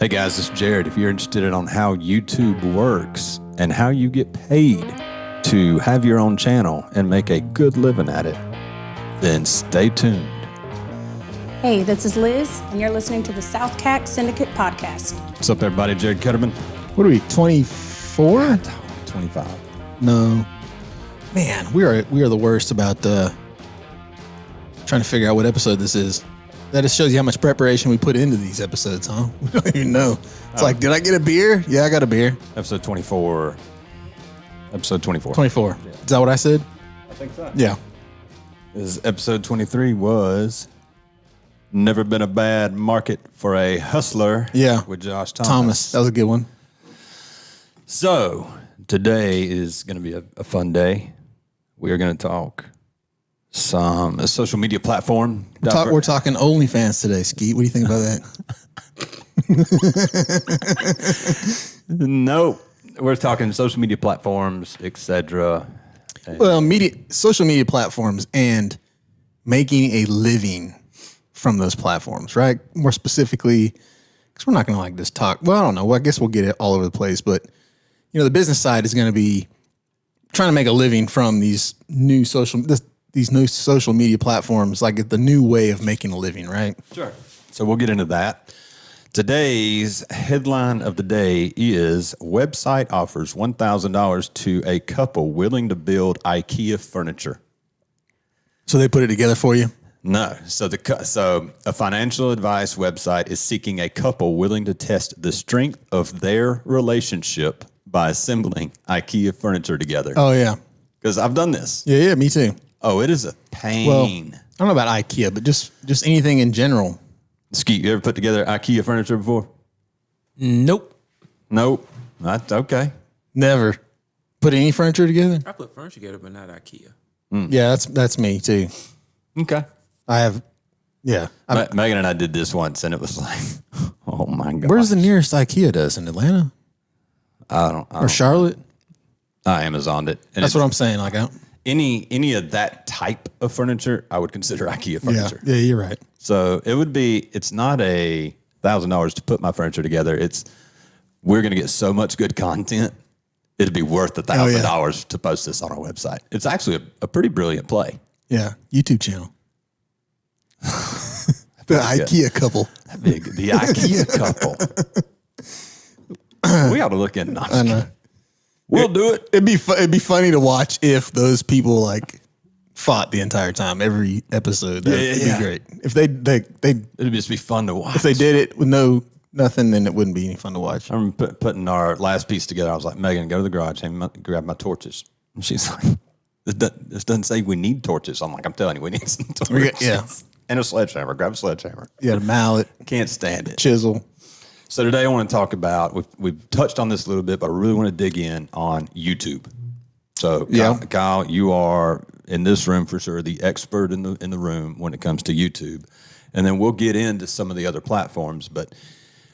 Hey guys, this is Jared. If you're interested in how YouTube works and how you get paid to have your own channel and make a good living at it, then stay tuned. Hey, this is Liz, and you're listening to the SouthCack Syndicate Podcast. What's up, everybody? Jared Ketterman. What are we, 24? 25. No. Man, we are the worst about trying to figure out what episode this is. That just shows you how much preparation we put into these episodes, huh? We don't even know. It's like, did I get a beer? Yeah, I got a beer. Episode 24. Episode 24. 24. Yeah. Is that what I said? I think so. Yeah. This episode 23 was Never Been a Bad Market for a Hustler. Yeah. With Josh Thomas. That was a good one. So, today is going to be a fun day. We are going to talk some social media platform. We're talking OnlyFans today, Skeet. What do you think about that? Nope. We're talking social media platforms, etc. Well, social media platforms and making a living from those platforms, right? More specifically, because we're not going to just talk. Well, I don't know. Well, I guess we'll get it all over the place. But, the business side is going to be trying to make a living from these new social media platforms, like the new way of making a living, right? Sure. So we'll get into that. Today's headline of the day is website offers $1,000 to a couple willing to build IKEA furniture. So they put it together for you? No. So a financial advice website is seeking a couple willing to test the strength of their relationship by assembling IKEA furniture together. Oh, yeah. Because I've done this. Yeah, me too. Oh, it is a pain. Well, I don't know about IKEA, but just anything in general. Skeet, you ever put together IKEA furniture before? Nope. That's okay. Never. Put any furniture together? I put furniture together, but not IKEA. Yeah, that's me too. Okay. I have, yeah. Megan and I did this once, and it was like, oh my God. Where's the nearest IKEA to us? In Atlanta? I don't or Charlotte? I Amazoned it. And that's what I'm saying. Any of that type of furniture, I would consider IKEA furniture. Yeah, you're right. So it's not $1,000 to put my furniture together. We're going to get so much good content. It'd be worth $1,000 to post this on our website. It's actually a pretty brilliant play. Yeah. YouTube channel. The IKEA couple. The IKEA couple. We ought to look in. I know. We'll do it. It'd be funny to watch if those people fought the entire time, every episode. It'd be great. If it'd just be fun to watch. If they did it with nothing, then it wouldn't be any fun to watch. I remember putting our last piece together. I was like, Megan, go to the garage and grab my torches. And she's like, this doesn't say we need torches. I'm like, I'm telling you, we need some torches. Yeah. And a sledgehammer. Grab a sledgehammer. Yeah, a mallet. Can't stand it. Chisel. So today I want to talk about, we've touched on this a little bit, but I really want to dig in on YouTube. So Kyle, you are in this room for sure, the expert in the room when it comes to YouTube. And then we'll get into some of the other platforms, but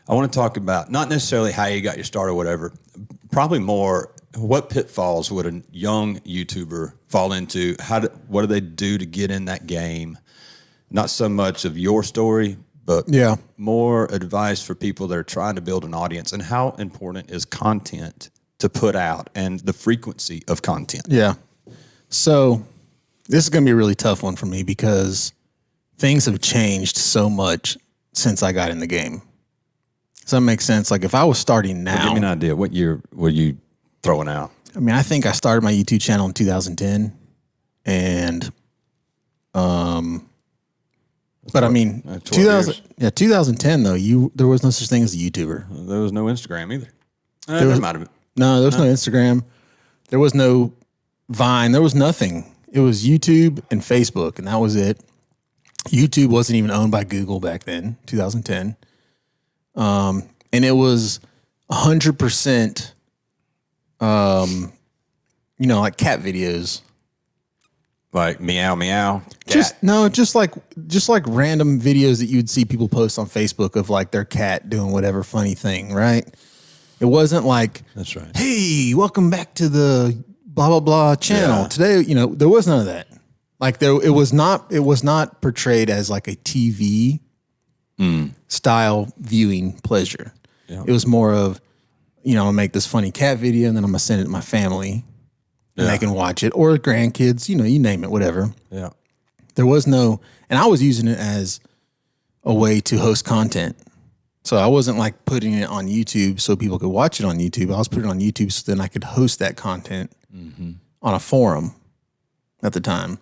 I want to talk about not necessarily how you got your start or whatever, probably more what pitfalls would a young YouTuber fall into? What do they do to get in that game? Not so much of your story, but more advice for people that are trying to build an audience, and how important is content to put out and the frequency of content. Yeah. So this is going to be a really tough one for me because things have changed so much since I got in the game. Does that make sense? Like if I was starting now. Well, give me an idea. What year were you throwing out? I mean, I think I started my YouTube channel in 2010 and, but I mean, 2010 though, there was no such thing as a YouTuber. There was no Instagram either. There was no Instagram. There was no Vine. There was nothing. It was YouTube and Facebook, and that was it. YouTube wasn't even owned by Google back then, 2010. And it was 100%, like cat videos. Like meow meow. Just like random videos that you'd see people post on Facebook of like their cat doing whatever funny thing, right? It wasn't like, that's right. Hey, welcome back to the blah blah blah channel. Yeah. Today, there was none of that. Like it was not portrayed as like a TV style viewing pleasure. It was more of, I'll make this funny cat video and then I'm going to send it to my family and they can watch it, or grandkids, you name it, whatever. Yeah. There was no, and I was using it as a way to host content. So I wasn't like putting it on YouTube so people could watch it on YouTube. I was putting it on YouTube so then I could host that content on a forum at the time.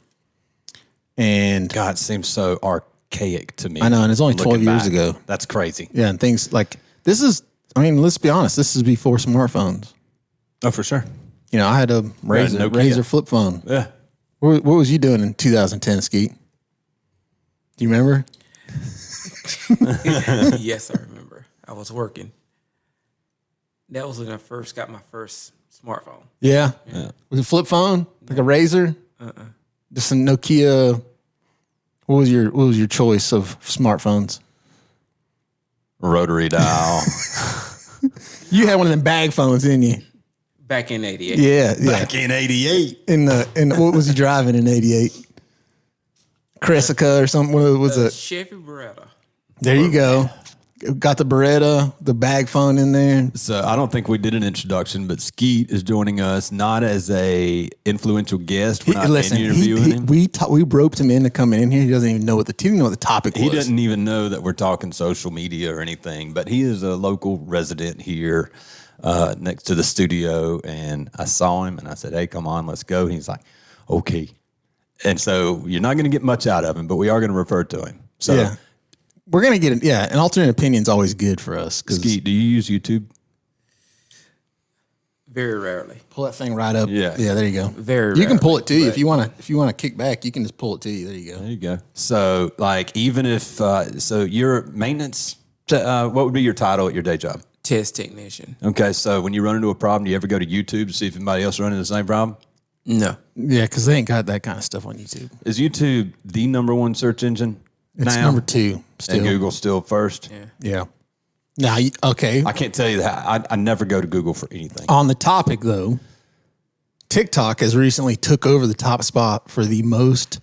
And God, it seems so archaic to me. I know, and it's only 12 years ago. That's crazy. Yeah, and things like this is, let's be honest, this is before smartphones. Oh, for sure. I had a Razor flip phone. Yeah. What was you doing in 2010, Skeet? Do you remember? Yes, I remember. I was working. That was when I first got my first smartphone. Yeah. Was it a flip phone? Like a Razor? Just a Nokia. What was your choice of smartphones? Rotary dial. You had one of them bag phones, didn't you? Back in '88. Yeah. Back in 88. In what was he driving in '88? Cressica or something? What was it? Chevy Beretta. There you go. Got the Beretta, the bag phone in there. So I don't think we did an introduction, but Skeet is joining us not as a influential guest. We're not interviewing him. We roped him into coming in here. He doesn't even know what the topic was. He doesn't even know that we're talking social media or anything, but he is a local resident here next to the studio. And I saw him and I said, hey, come on, let's go. And he's like, okay. And so you're not going to get much out of him, but we are going to refer to him. So yeah. We're going to get it. Yeah. An alternate opinion is always good for us. Skeet, do you use YouTube? Very rarely. Pull that thing right up. Yeah. Yeah. There you go. Very You can pull it rarely, too. If you want to kick back, you can just pull it to you. There you go. There you go. So like, even if, so your maintenance, what would be your title at your day job? Test technician. Okay. So when you run into a problem, do you ever go to YouTube to see if anybody else running the same problem? No. Yeah. Cause they ain't got that kind of stuff on YouTube. Is YouTube the number one search engine? It's now? number 2 still. And Google still first? Yeah. Now, okay. I can't tell you that. I never go to Google for anything. On the topic, though, TikTok has recently took over the top spot for the most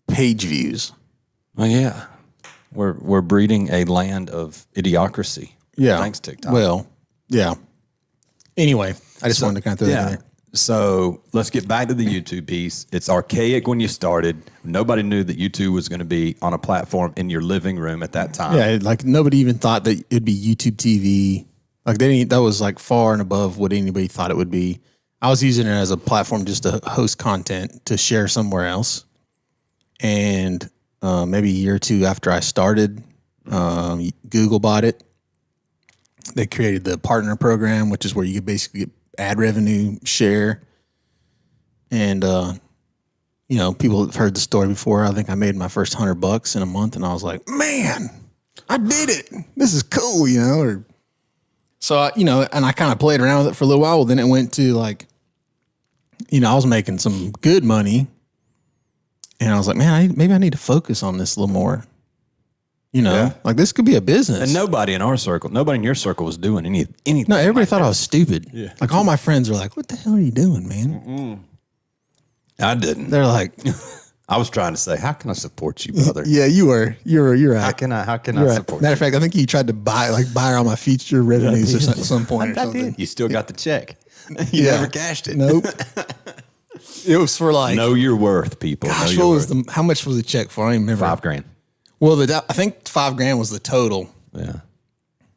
page views. Oh, yeah. We're breeding a land of idiocracy. Yeah. Thanks, TikTok. Well, yeah. Anyway, I just wanted to kind of throw that in there. So let's get back to the YouTube piece. It's archaic when you started. Nobody knew that YouTube was going to be on a platform in your living room at that time. Yeah, like nobody even thought that it'd be YouTube TV. Like that was like far and above what anybody thought it would be. I was using it as a platform just to host content to share somewhere else. And maybe a year or two after I started, Google bought it. They created the partner program, which is where you could basically get ad revenue share. And, people have heard the story before. I think I made my first $100 in a month and I was like, man, I did it. This is cool, So, and I kind of played around with it for a little while. Well, then it went to like, I was making some good money and I was like, man, maybe I need to focus on this a little more. Like this could be a business. And nobody in your circle was doing anything. No, everybody thought I was stupid. Yeah. Like all my friends were like, what the hell are you doing, man? Mm-mm. I didn't. They're like, I was trying to say, how can I support you, brother? Yeah, you were. You're right. How can I support Matter you? of fact, I think you tried to buy all my future revenues at some point or something. You still got the check. You never cashed it. Nope. It was for like, know your worth, people. Gosh, know your worth. how much was the check for? I don't even remember. $5,000. Well, I think $5,000 was the total. Yeah.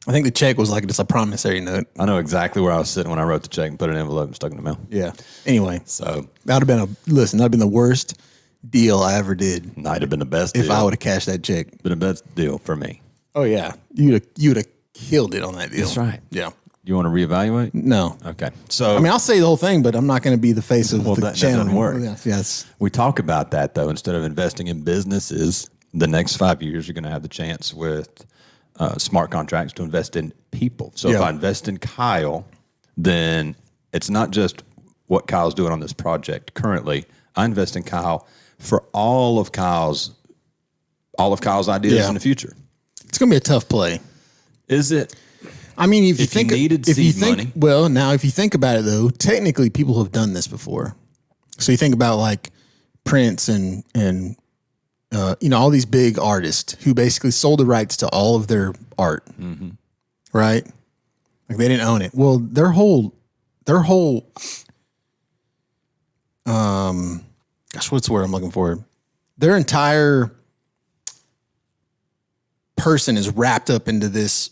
I think the check was like just a promissory note. I know exactly where I was sitting when I wrote the check and put it in an envelope and stuck it in the mail. Yeah. Anyway, so that'd have been the worst deal I ever did. Might have been the best if deal. I would have cashed that check. Been the best deal for me. Oh yeah, you'd have killed it on that deal. That's right. Yeah. You want to reevaluate? No. Okay. So I'll say the whole thing, but I'm not going to be the face of the that channel. doesn't work. Yes. We talk about that though. Instead of investing in businesses, the next 5 years you're going to have the chance with smart contracts to invest in people. So if I invest in Kyle, then it's not just what Kyle's doing on this project currently. I invest in Kyle for all of Kyle's ideas in the future. It's going to be a tough play. Is it? I mean, if you money. Well, now if you think about it though, technically people have done this before. So you think about like Prince and all these big artists who basically sold the rights to all of their art. Mm-hmm. right? Like they didn't own it. Well, their whole gosh, what's the word I'm looking for? Their entire person is wrapped up into this,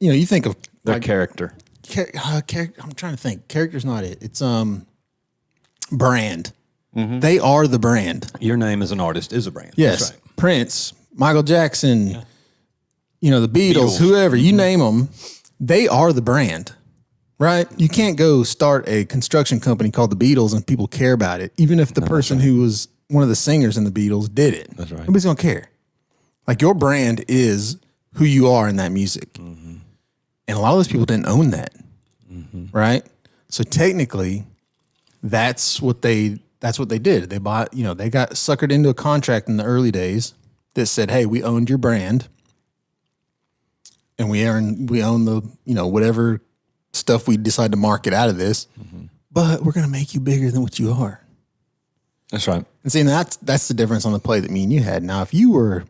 you think of Their character. I'm trying to think. Character's not it. It's brand. They are the brand. Your name as an artist is a brand. Yes. That's right. Prince, Michael Jackson, the Beatles, whoever, you name them, they are the brand. Right? You can't go start a construction company called the Beatles and people care about it, even if the person who was one of the singers in the Beatles did it. That's right. Nobody's going to care. Like your brand is who you are in that music. And a lot of those people didn't own that. Right? So technically, that's what they did. They bought, they got suckered into a contract in the early days that said, hey, we owned your brand and we own the, whatever stuff we decide to market out of this, but we're going to make you bigger than what you are. That's right. And see, that's the difference on the play that me and you had. Now, if you were,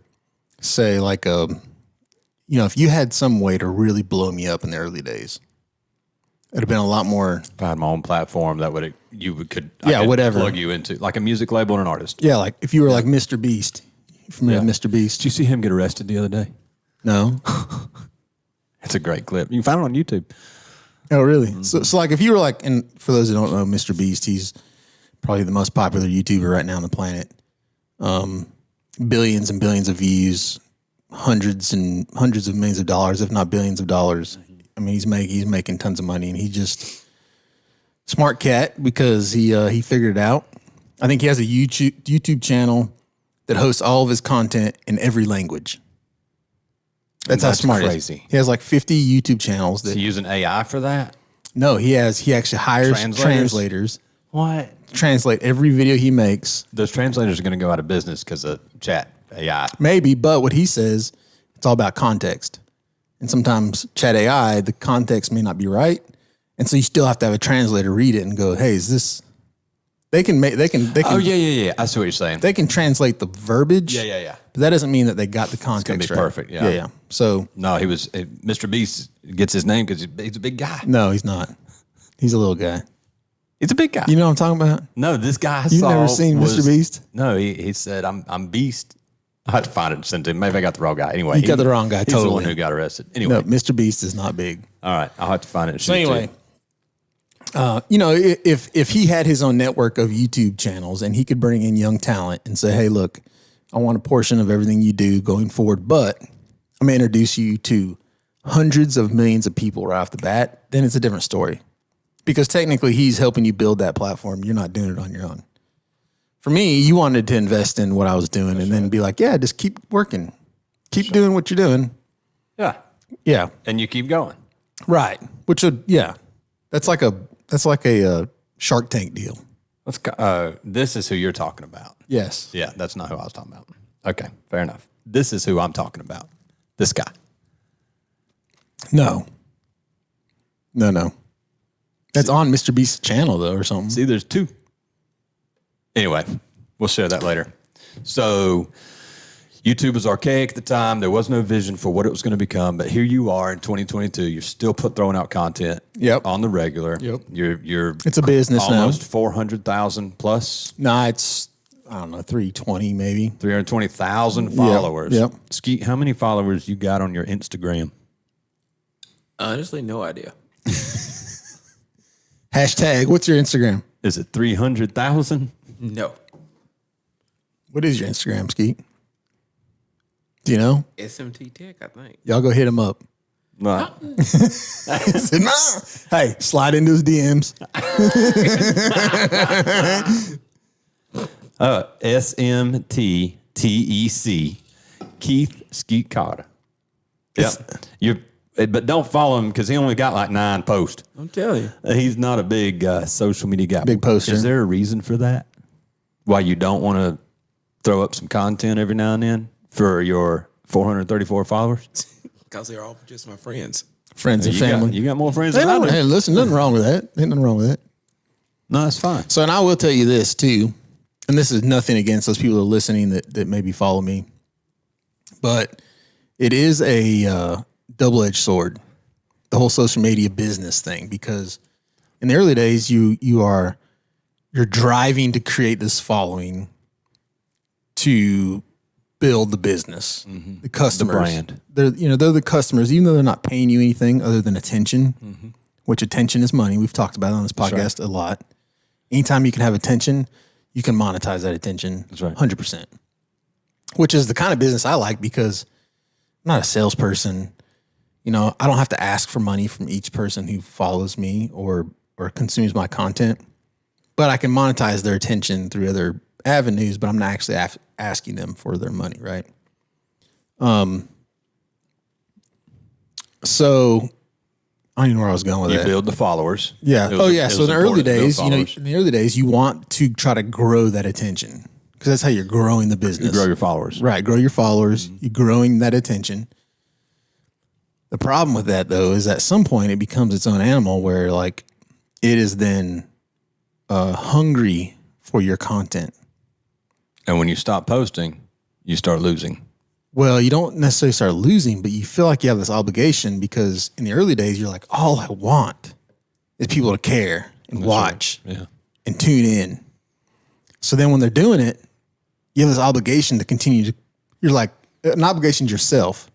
say, like if you had some way to really blow me up in the early days, it'd have been a lot more. If I had my own platform, I could whatever, plug you into like a music label and an artist. Yeah, like if you were like Mr. Beast. You familiar with Mr. Beast? Did you see him get arrested the other day? No. It's a great clip. You can find it on YouTube. Oh, really? So like if you were like, and for those who don't know, Mr. Beast, he's probably the most popular YouTuber right now on the planet. Billions and billions of views, hundreds and hundreds of millions of dollars, if not billions of dollars. I mean, he's making tons of money, and he just smart cat because he figured it out. I think he has a YouTube channel that hosts all of his content in every language. That's how smart crazy. He is. He has like 50 YouTube channels. Is he using AI for that? No, he actually hires translators. What? Translate every video he makes. Those translators are going to go out of business because of chat AI. Maybe, but what he says, it's all about context. And sometimes chat AI, the context may not be right. And so you still have to have a translator read it and go, hey, is this... They can. Oh, yeah. I see what you're saying. They can translate the verbiage. Yeah. But that doesn't mean that they got the context It's going to be right. perfect, yeah. Yeah. So... No, Mr. Beast gets his name because he's a big guy. No, he's not. He's a little guy. He's a big guy. You know what I'm talking about? No, this guy You've never seen Mr. Beast? No, he said, I'm Beast. I had to find it and send it to him. Maybe I got the wrong guy. Anyway. You got the wrong guy, he's totally. the one who got arrested. Anyway. No, Mr. Beast is not big. All right. I'll have to find it and So shoot it to anyway, you. If he had his own network of YouTube channels and he could bring in young talent and say, hey, look, I want a portion of everything you do going forward, but I'm going to introduce you to hundreds of millions of people right off the bat, then it's a different story. Because technically he's helping you build that platform. You're not doing it on your own. For me, you wanted to invest in what I was doing and then be like, yeah, just keep working. Keep doing what you're doing. Yeah. Yeah. And you keep going. Right. Which would, yeah. That's like a Shark Tank deal. Let's go. This is who you're talking about. Yes. Yeah, that's not who I was talking about. Okay, fair enough. This is who I'm talking about. This guy. No. That's on Mr. Beast's channel, though, or something. See, there's two. Anyway, we'll share that later. So, YouTube was archaic at the time. There was no vision for what it was going to become. But here you are in 2022. You're still throwing out content on the regular. Yep. You're It's a business almost now. 400,000 plus. Nah, it's, I don't know, 320 maybe. 320,000 followers. Yep. Skeet, how many followers you got on your Instagram? Honestly, no idea. Hashtag, what's your Instagram? Is it 300,000? No. What is your Instagram, Skeet? Do you know? SMT Tech, I think. Y'all go hit him up. No. Said, nah. Hey, slide into his DMs. SMTTEC, Keith Skeet Carter. Yep. But don't follow him because he only got like 9 posts. I'm telling you. He's not a big social media guy. Big poster. Is there a reason for that? Why you don't want to throw up some content every now and then for your 434 followers? Because they're all just my friends. Friends and family. You got more friends Hey, than I do. hey, listen, nothing wrong with that. Ain't nothing wrong with that. No, that's fine. So, and I will tell you this too, and this is nothing against those people who are listening that maybe follow me, but it is a double-edged sword. the whole social media business thing, because in the early days, you're driving to create this following to build the business, the customers, the brand. They're the customers, even though they're not paying you anything other than attention, which attention is money. We've talked about it on this podcast a lot. Anytime you can have attention, you can monetize that attention. That's right. 100%. Which is the kind of business I like, because I'm not a salesperson. I don't have to ask for money from each person who follows me or consumes my content, but I can monetize their attention through other avenues, but I'm not actually asking them for their money, right? So I don't even know where I was going with You that. build the followers. Yeah. So in the early days, you want to try to grow that attention, because that's how you're growing the business. You grow your followers. Right. Grow your followers. You're growing that attention. The problem with that, though, is at some point it becomes its own animal, where like it is then hungry for your content. And when you stop posting, you start losing. Well, you don't necessarily start losing, but you feel like you have this obligation, because in the early days, you're like, all I want is people to care and watch and tune in. So then when they're doing it, you have this obligation to continue to, you're like, an obligation to yourself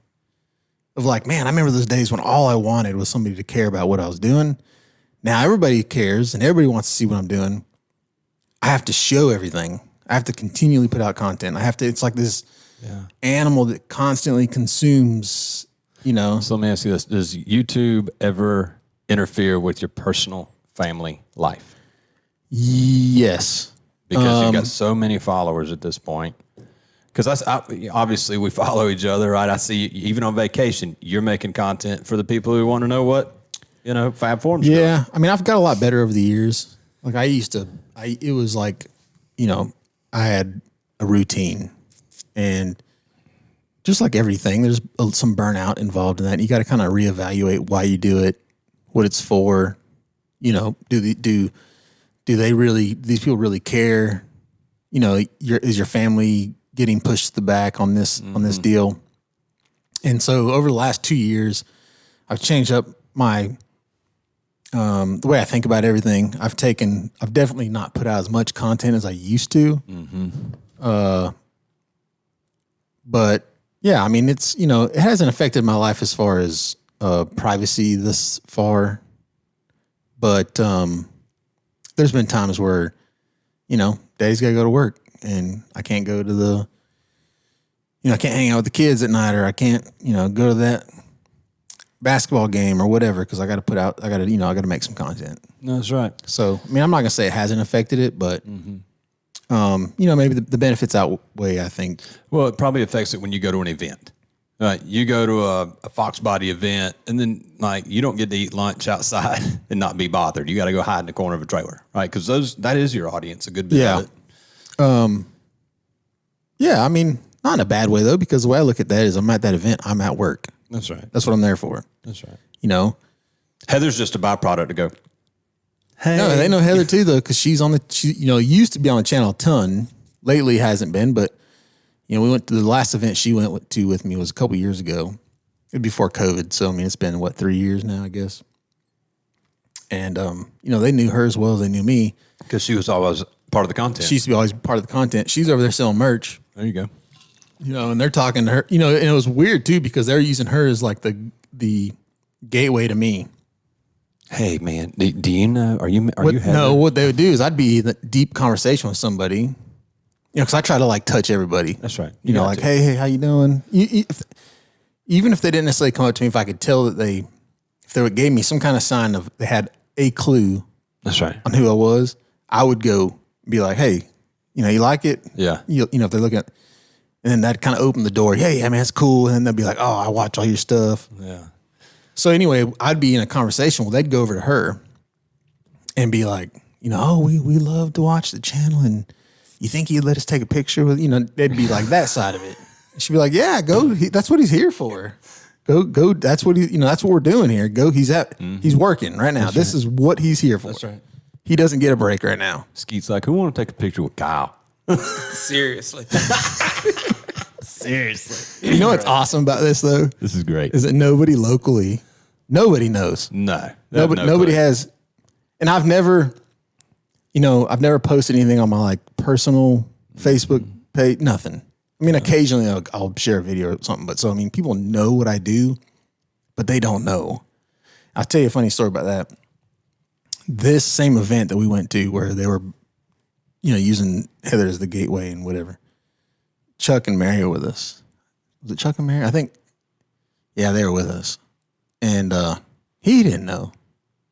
of like, man, I remember those days when all I wanted was somebody to care about what I was doing. Now everybody cares and everybody wants to see what I'm doing. I have to show everything. I have to continually put out content. It's like this animal that constantly consumes, So let me ask you this. Does YouTube ever interfere with your personal family life? Yes. Because you've got so many followers at this point. Because obviously we follow each other, right? I see even on vacation, you're making content for the people who want to know what, Fab Form's doing. Yeah. I mean, I've got a lot better over the years. Like it was like, I had a routine, and just like everything, there's some burnout involved in that. You got to kind of reevaluate why you do it, what it's for. Do they really? These people really care? Is your family getting pushed to the back on this deal? And so over the last 2 years, I've changed up my the way I think about everything. I've definitely not put out as much content as I used to. But yeah, I mean, it's, it hasn't affected my life as far as privacy this far. But there's been times where, daddy's got to go to work and I can't go to I can't hang out with the kids at night, or I can't, go to that basketball game or whatever, because I got to make some content. No, that's right. So, I mean, I'm not going to say it hasn't affected it, but, maybe the benefits outweigh, I think. Well, it probably affects it when you go to an event. You go to a Fox Body event, and then you don't get to eat lunch outside and not be bothered. You got to go hide in the corner of a trailer, right? Because that is your audience, a good bit of it. Yeah, I mean, not in a bad way though, because the way I look at that is I'm at that event, I'm at work. That's right. That's what I'm there for. That's right. Heather's just a byproduct to go, hey. No, they know Heather too though, because she used to be on the channel a ton. Lately hasn't been, but we went to the last event she went to with me was a couple years ago. It was before COVID, so I mean it's been 3 years now, I guess. And they knew her as well as they knew me, because she was always part of the content. She used to be always part of the content. She's over there selling merch. There you go. And they're talking to her, and it was weird too, because they're using her as like the gateway to me. Hey man, do you know, are you Heather? No, what they would do is I'd be in a deep conversation with somebody, because I try to touch everybody. That's right. Hey, how you doing? Even if they didn't necessarily come up to me, if I could tell that if they gave me some kind of sign of they had a clue. That's right. On who I was, I would go be like, hey, you like it? Yeah. If they're looking at, and then that kind of opened the door. Hey, I mean, it's cool. And then they'll be like, oh, I watch all your stuff. Yeah. So anyway, I'd be in a conversation. Well, they'd go over to her and be like, we love to watch the channel, and you think you'd let us take a picture with, they'd be like that side of it. And she'd be like, yeah, go. That's what he's here for. Go. That's what that's what we're doing here. Go. He's working right now. This is what he's here for. That's right. He doesn't get a break right now. Skeet's like, who want to take a picture with Kyle? Seriously. Seriously. You know what's awesome about this though? This is great. Is that nobody locally Nobody knows. No. Nobody has. And I've never posted anything on my like personal Facebook page. Nothing. I mean, occasionally I'll share a video or something. But so, I mean, people know what I do, but they don't know. I'll tell you a funny story about that. This same event that we went to where they were, using Heather as the gateway and whatever. Chuck and Mary were with us. Was it Chuck and Mary? I think, yeah, they were with us. And he didn't know.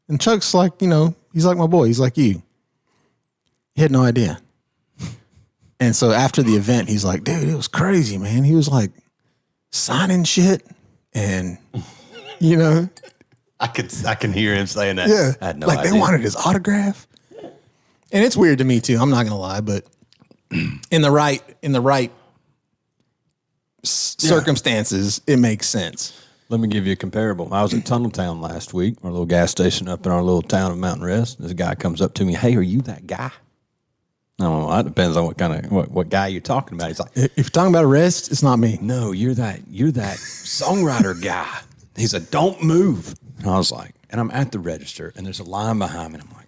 And Chuck's like, he's like my boy. He's like you. He had no idea. And so after the event, he's like, dude, it was crazy, man. He was like signing shit. And, I can hear him saying that. Yeah. I had no like idea. they wanted his autograph. And it's weird to me too. I'm not going to lie, but in the right circumstances, it makes sense. Let me give you a comparable. I was at Tunneltown last week, our little gas station up in our little town of Mountain Rest. This guy comes up to me, hey, are you that guy? Oh, that depends on what guy you're talking about. He's like, If you're talking about arrest, it's not me. no, you're that songwriter guy. He said, don't move. And I was like, and I'm at the register, and there's a line behind me. And I'm like,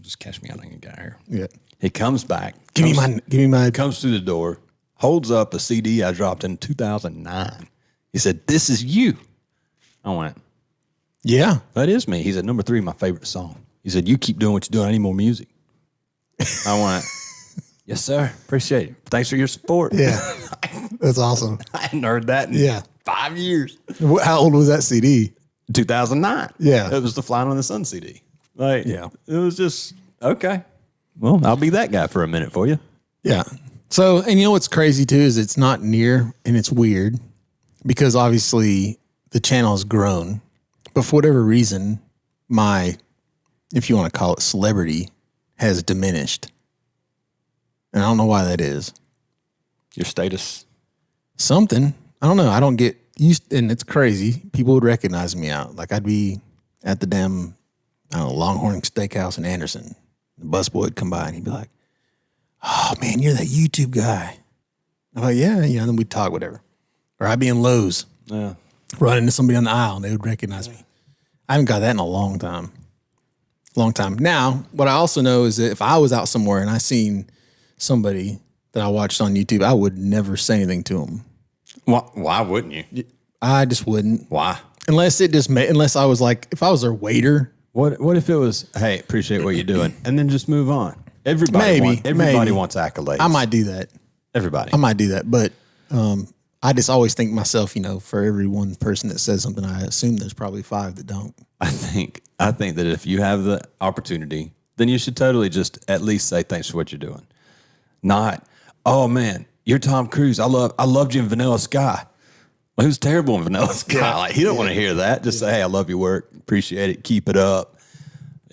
just catch me out on a guy here. Yeah. He comes back. Give me my. Comes through the door, holds up a CD I dropped in 2009. He said, this is you. I went, Yeah. that is me. He said, number 3, my favorite song. He said, you keep doing what you're doing. I need more music. I went, yes, sir. Appreciate it. Thanks for your support. Yeah. That's awesome. I hadn't heard that in 5 years. How old was that CD? 2009. Yeah. It was the Flying on the Sun CD. Like, Yeah. It was just, okay. Well, I'll be that guy for a minute for you. Yeah. So, and what's crazy too is it's not near, and it's weird because obviously the channel has grown, but for whatever reason, my, if you want to call it celebrity, has diminished. And I don't know why that is. Your status. Something. I don't know. I don't get used, and it's crazy. People would recognize me out. Like I'd be at the damn, Longhorn Steakhouse in Anderson. The busboy would come by and he'd be like, oh man, you're that YouTube guy. I'm like, yeah, then we'd talk, whatever. Or I'd be in Lowe's, run into somebody on the aisle and they would recognize me. I haven't got that in a long time. Now, what I also know is that if I was out somewhere and I seen somebody that I watched on YouTube, I would never say anything to them. Why wouldn't you? I just wouldn't. Why? Unless I was like, if I was their waiter. What if it was, hey, appreciate what you're doing, and then just move on? Everybody wants accolades. I might do that. Everybody. I might do that. But I just always think myself, for every one person that says something, I assume there's probably 5 that don't. I think that if you have the opportunity, then you should totally just at least say thanks for what you're doing. Not, oh man, you're Tom Cruise. I loved you in Vanilla Sky. Well, he was terrible in Vanilla Sky. Yeah. Like he don't want to hear that. Just say, hey, I love your work. Appreciate it. Keep it up.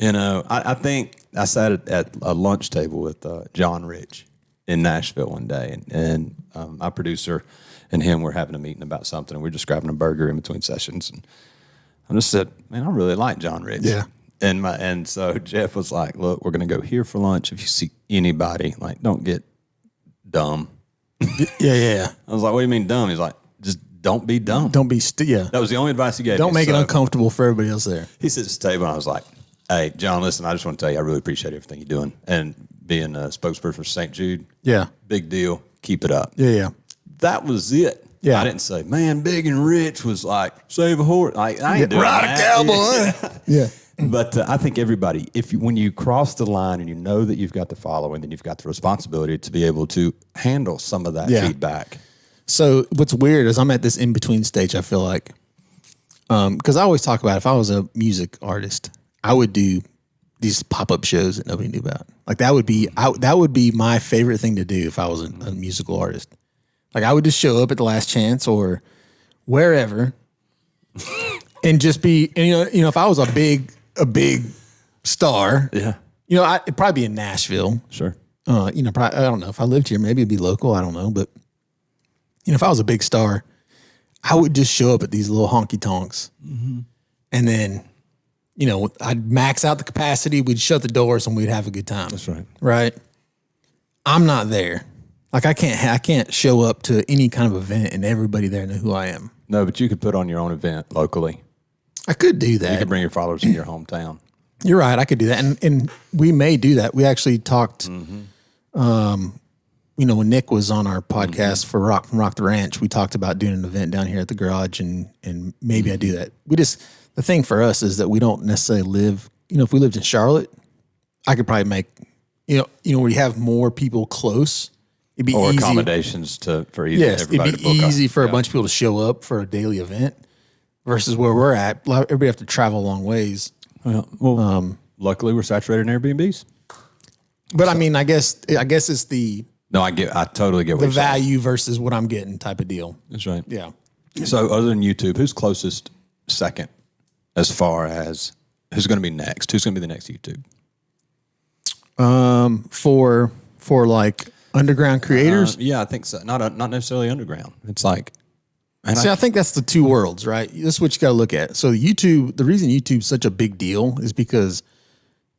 I think I sat at a lunch table with John Rich in Nashville one day, and my producer and him were having a meeting about something, and we were just grabbing a burger in between sessions, and I just said, man, I really like John Rich. Yeah. And so Jeff was like, look, we're going to go here for lunch. If you see anybody, like, don't get dumb. Yeah. I was like, what do you mean dumb? He's like, just don't be dumb. Don't be, That was the only advice he gave Don't me. make it uncomfortable for everybody else there. He sits at the table, and I was like, hey, John, listen, I just want to tell you, I really appreciate everything you're doing. And being a spokesperson for St. Jude, Yeah. big deal. Keep it up. Yeah. That was it. Yeah. I didn't say, man, Big and Rich was like, save a horse. Like, I ain't doing Ride that. a cowboy. Yeah. But I think everybody, when you cross the line and you know that you've got the following, then you've got the responsibility to be able to handle some of that feedback. So what's weird is I'm at this in-between stage, I feel like. Because I always talk about if I was a music artist, I would do these pop-up shows that nobody knew about. Like that would be my favorite thing to do if I was a musical artist. Like I would just show up at the Last Chance or wherever and just be, and if I was a big star, it'd probably be in Nashville. Sure. Probably, I don't know if I lived here, maybe it'd be local. I don't know. But, if I was a big star, I would just show up at these little honky tonks and then, I'd max out the capacity. We'd shut the doors and we'd have a good time. That's right. Right. I'm not there. Like I can't show up to any kind of event and everybody there know who I am. No, but you could put on your own event locally I could do that. You could bring your followers in your hometown. You're right. I could do that. And we may do that. We actually talked, when Nick was on our podcast for Rock the Ranch, we talked about doing an event down here at the garage and maybe I do that. The thing for us is that we don't necessarily live, if we lived in Charlotte, I could probably make, where you have more people close. It'd be or easy. accommodations for easy. Yes, everybody it'd be to book easy up. for a bunch of people to show up for a daily event versus where we're at. Everybody have to travel a long ways. Well, luckily we're saturated in Airbnbs. But I mean, I guess it's the No, I totally get what the you're saying. value versus what I'm getting type of deal. That's right. Yeah. So other than YouTube, who's closest second as far as who's going to be next? Who's going to be the next YouTube? For like underground creators. Yeah, I think so. Not necessarily underground. It's like, See, I think that's the two worlds, right? That's what you got to look at. So YouTube, the reason YouTube's such a big deal is because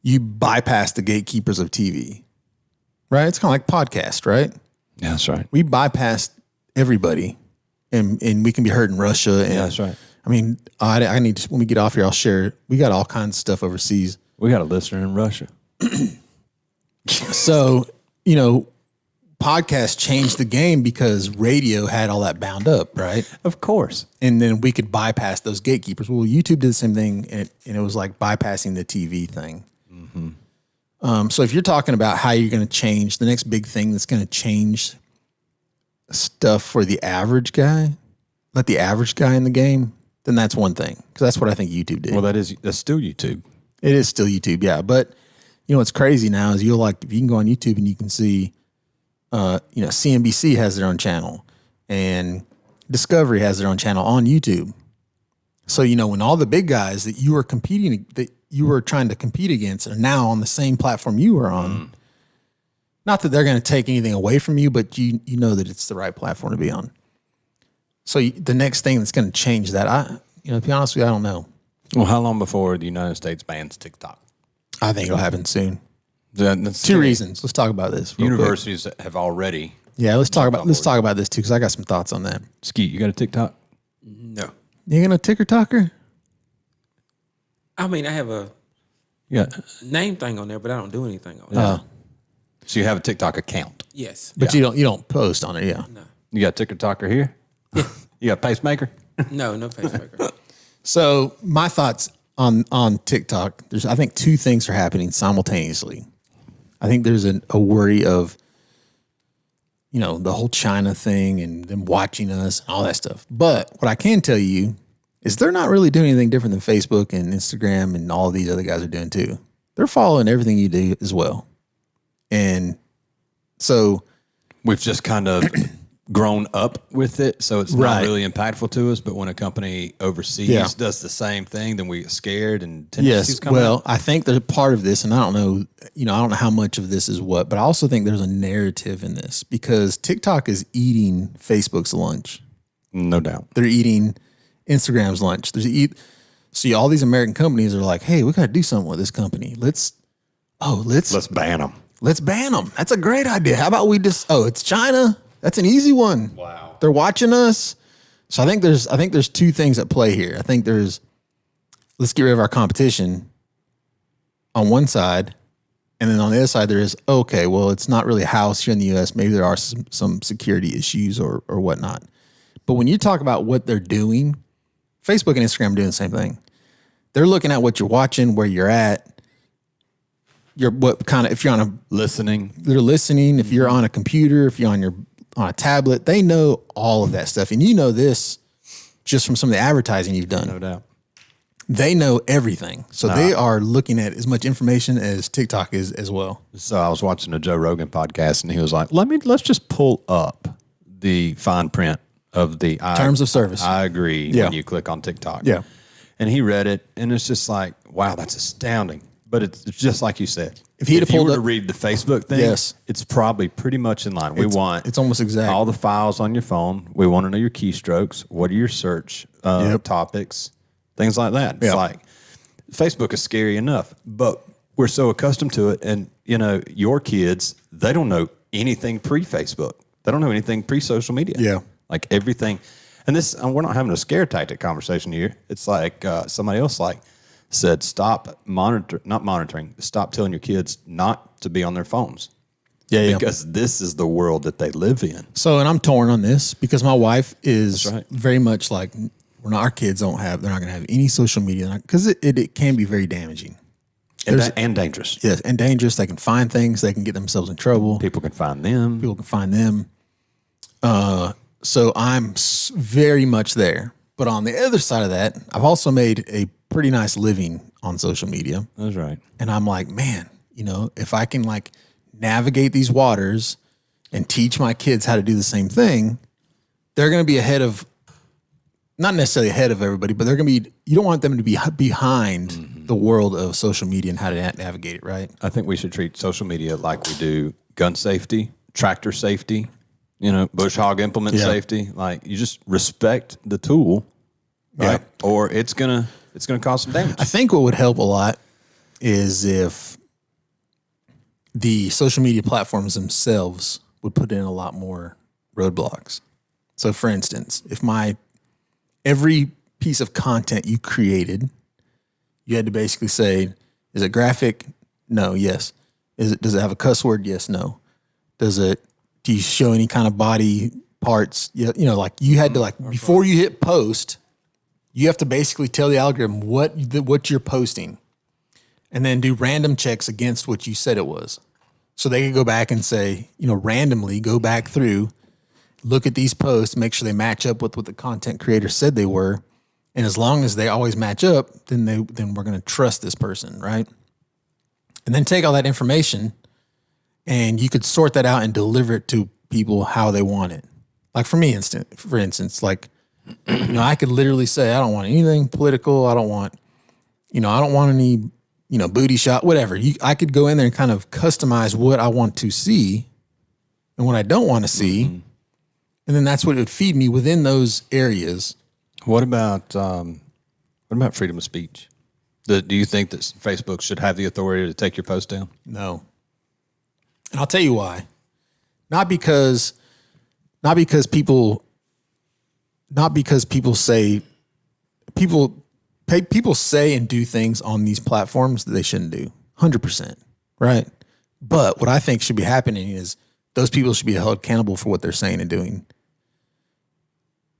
you bypass the gatekeepers of TV, right? It's kind of like podcast, right? yeah, that's right. We bypassed everybody and we can be heard in Russia. And, Yeah, that's right. I mean, I need to, when we get off here, I'll share. We got all kinds of stuff overseas. We got a listener in Russia. So, podcasts changed the game because radio had all that bound up, right? Of course. And then we could bypass those gatekeepers. Well, YouTube did the same thing, and it was like bypassing the TV thing. So if you're talking about how you're going to change, the next big thing that's going to change stuff for the average guy, let the average guy in the game, then that's one thing. Because that's what I think YouTube did. Well, that's still YouTube. It is still YouTube, yeah. But what's crazy now is if you can go on YouTube and you can see, CNBC has their own channel and Discovery has their own channel on YouTube. So, when all the big guys that you were trying to compete against are now on the same platform you were on, not that they're going to take anything away from you, but you know that it's the right platform to be on. So the next thing that's going to change that, to be honest with you, I don't know. Well, how long before the United States bans TikTok? I think it'll happen soon. That's Two reasons. Let's talk about this. real quick. Universities have already. Yeah, let's talk about this too because I got some thoughts on that. Skeet, you got a TikTok? No. You gonna ticker talker? I mean, I have a Yeah. name thing on there, but I don't do anything on it. So you have a TikTok account. Yes. But you don't post on it, yeah. No. You got a TikToker here? You got a pacemaker? No pacemaker. So my thoughts on TikTok, I think two things are happening simultaneously. I think there's a worry of, the whole China thing and them watching us and all that stuff. But what I can tell you is they're not really doing anything different than Facebook and Instagram and all these other guys are doing too. They're following everything you do as well. And so We've just kind of grown up with it, so it's Right. not really impactful to us. But when a company overseas does the same thing, then we get scared and tendencies yes, come well, out. I think there's a part of this, and I don't know, I don't know how much of this is what, but I also think there's a narrative in this because TikTok is eating Facebook's lunch. No doubt. They're eating Instagram's lunch. See, all these American companies are like, hey, we got to do something with this company. Let's Let's ban them. Let's ban them. That's a great idea. How about we it's China. That's an easy one. Wow. They're watching us. So I think there's two things at play here. I think let's get rid of our competition on one side. And then on the other side, there is, okay, well, it's not really a house here in the US. Maybe there are some security issues or whatnot. But when you talk about what they're doing, Facebook and Instagram are doing the same thing. They're looking at what you're watching, where you're at. If you're on a Listening. they're listening. If you're on a computer, if you're on a tablet, they know all of that stuff. And you know this just from some of the advertising you've done. No doubt. They know everything. So they are looking at as much information as TikTok is as well. So I was watching a Joe Rogan podcast, and he was like, let's just pull up the fine print of the Terms of service. I agree Yeah. when you click on TikTok. Yeah. And he read it, and it's just like, wow, that's astounding. But it's just like you said. If he'd have you pulled were to up- read the Facebook thing, Yes. it's probably pretty much in line. It's almost exact. all the files on your phone. We want to know your keystrokes. What are your search topics? Things like that. It's Yeah. like Facebook is scary enough, but we're so accustomed to it. And, your kids, they don't know anything pre-Facebook. They don't know anything pre-social media. Yeah. Like everything. And this, we're not having a scare tactic conversation here. It's like somebody else said, stop stop telling your kids not to be on their phones. Yeah. Because this is the world that they live in. So, and I'm torn on this because my wife is right. very much like, our kids they're not going to have any social media because it can be very damaging. And dangerous. Yes, and dangerous. They can find things. They can get themselves in trouble. People can find them. So I'm very much there. But on the other side of that, I've also made a pretty nice living on social media. That's right. And I'm like, man, if I can like navigate these waters and teach my kids how to do the same thing, they're going to be not necessarily ahead of everybody, but they're going to be, you don't want them to be behind the world of social media and how to navigate it, right? I think we should treat social media like we do gun safety, tractor safety, bush hog implement safety. Like you just respect the tool, right? Or it's gonna cause some damage. I think what would help a lot is if the social media platforms themselves would put in a lot more roadblocks. So for instance, if every piece of content you created, you had to basically say, is it graphic? No, yes. Does it have a cuss word? Yes, no. Do you show any kind of body parts? Yeah, like you had to before you hit post, you have to basically tell the algorithm what you're posting and then do random checks against what you said it was. So they could go back and say, randomly go back through, look at these posts, make sure they match up with what the content creator said they were. And as long as they always match up, then we're going to trust this person, right? And then take all that information and you could sort that out and deliver it to people how they want it. Like for instance, like, I could literally say, I don't want anything political. I don't want any, booty shot, whatever. I could go in there and kind of customize what I want to see and what I don't want to see. Mm-hmm. And then that's what it would feed me within those areas. What about freedom of speech? Do you think that Facebook should have the authority to take your post down? No. And I'll tell you why. Not because people say people say and do things on these platforms that they shouldn't do. 100%, right? But what I think should be happening is those people should be held accountable for what they're saying and doing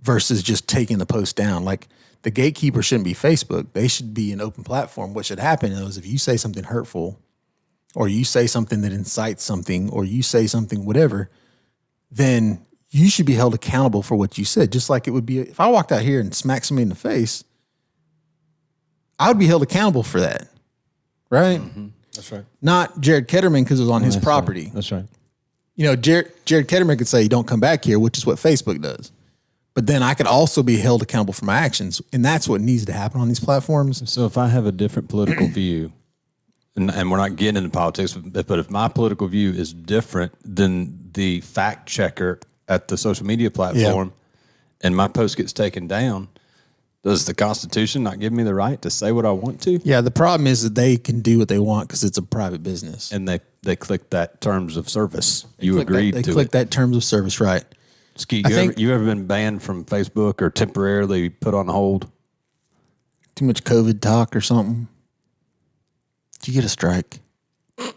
versus just taking the post down. Like the gatekeeper shouldn't be Facebook. They should be an open platform. What should happen is if you say something hurtful or you say something that incites something or you say something whatever, then you should be held accountable for what you said. Just like it would be if I walked out here and smacked somebody in the face, I would be held accountable for that, right? Mm-hmm. That's right. Not Jared Ketterman because it was on his property. Right. That's right. Jared Ketterman could say, don't come back here, which is what Facebook does. But then I could also be held accountable for my actions. And that's what needs to happen on these platforms. So if I have a different political view, and we're not getting into politics, but if my political view is different than the fact checker at the social media platform and my post gets taken down, does the Constitution not give me the right to say what I want to? Yeah, the problem is that they can do what they want because it's a private business. And they click that terms of service. You agreed to it. They click that terms of service, right. Ski, you ever been banned from Facebook or temporarily put on hold? Too much COVID talk or something? Did you get a strike? I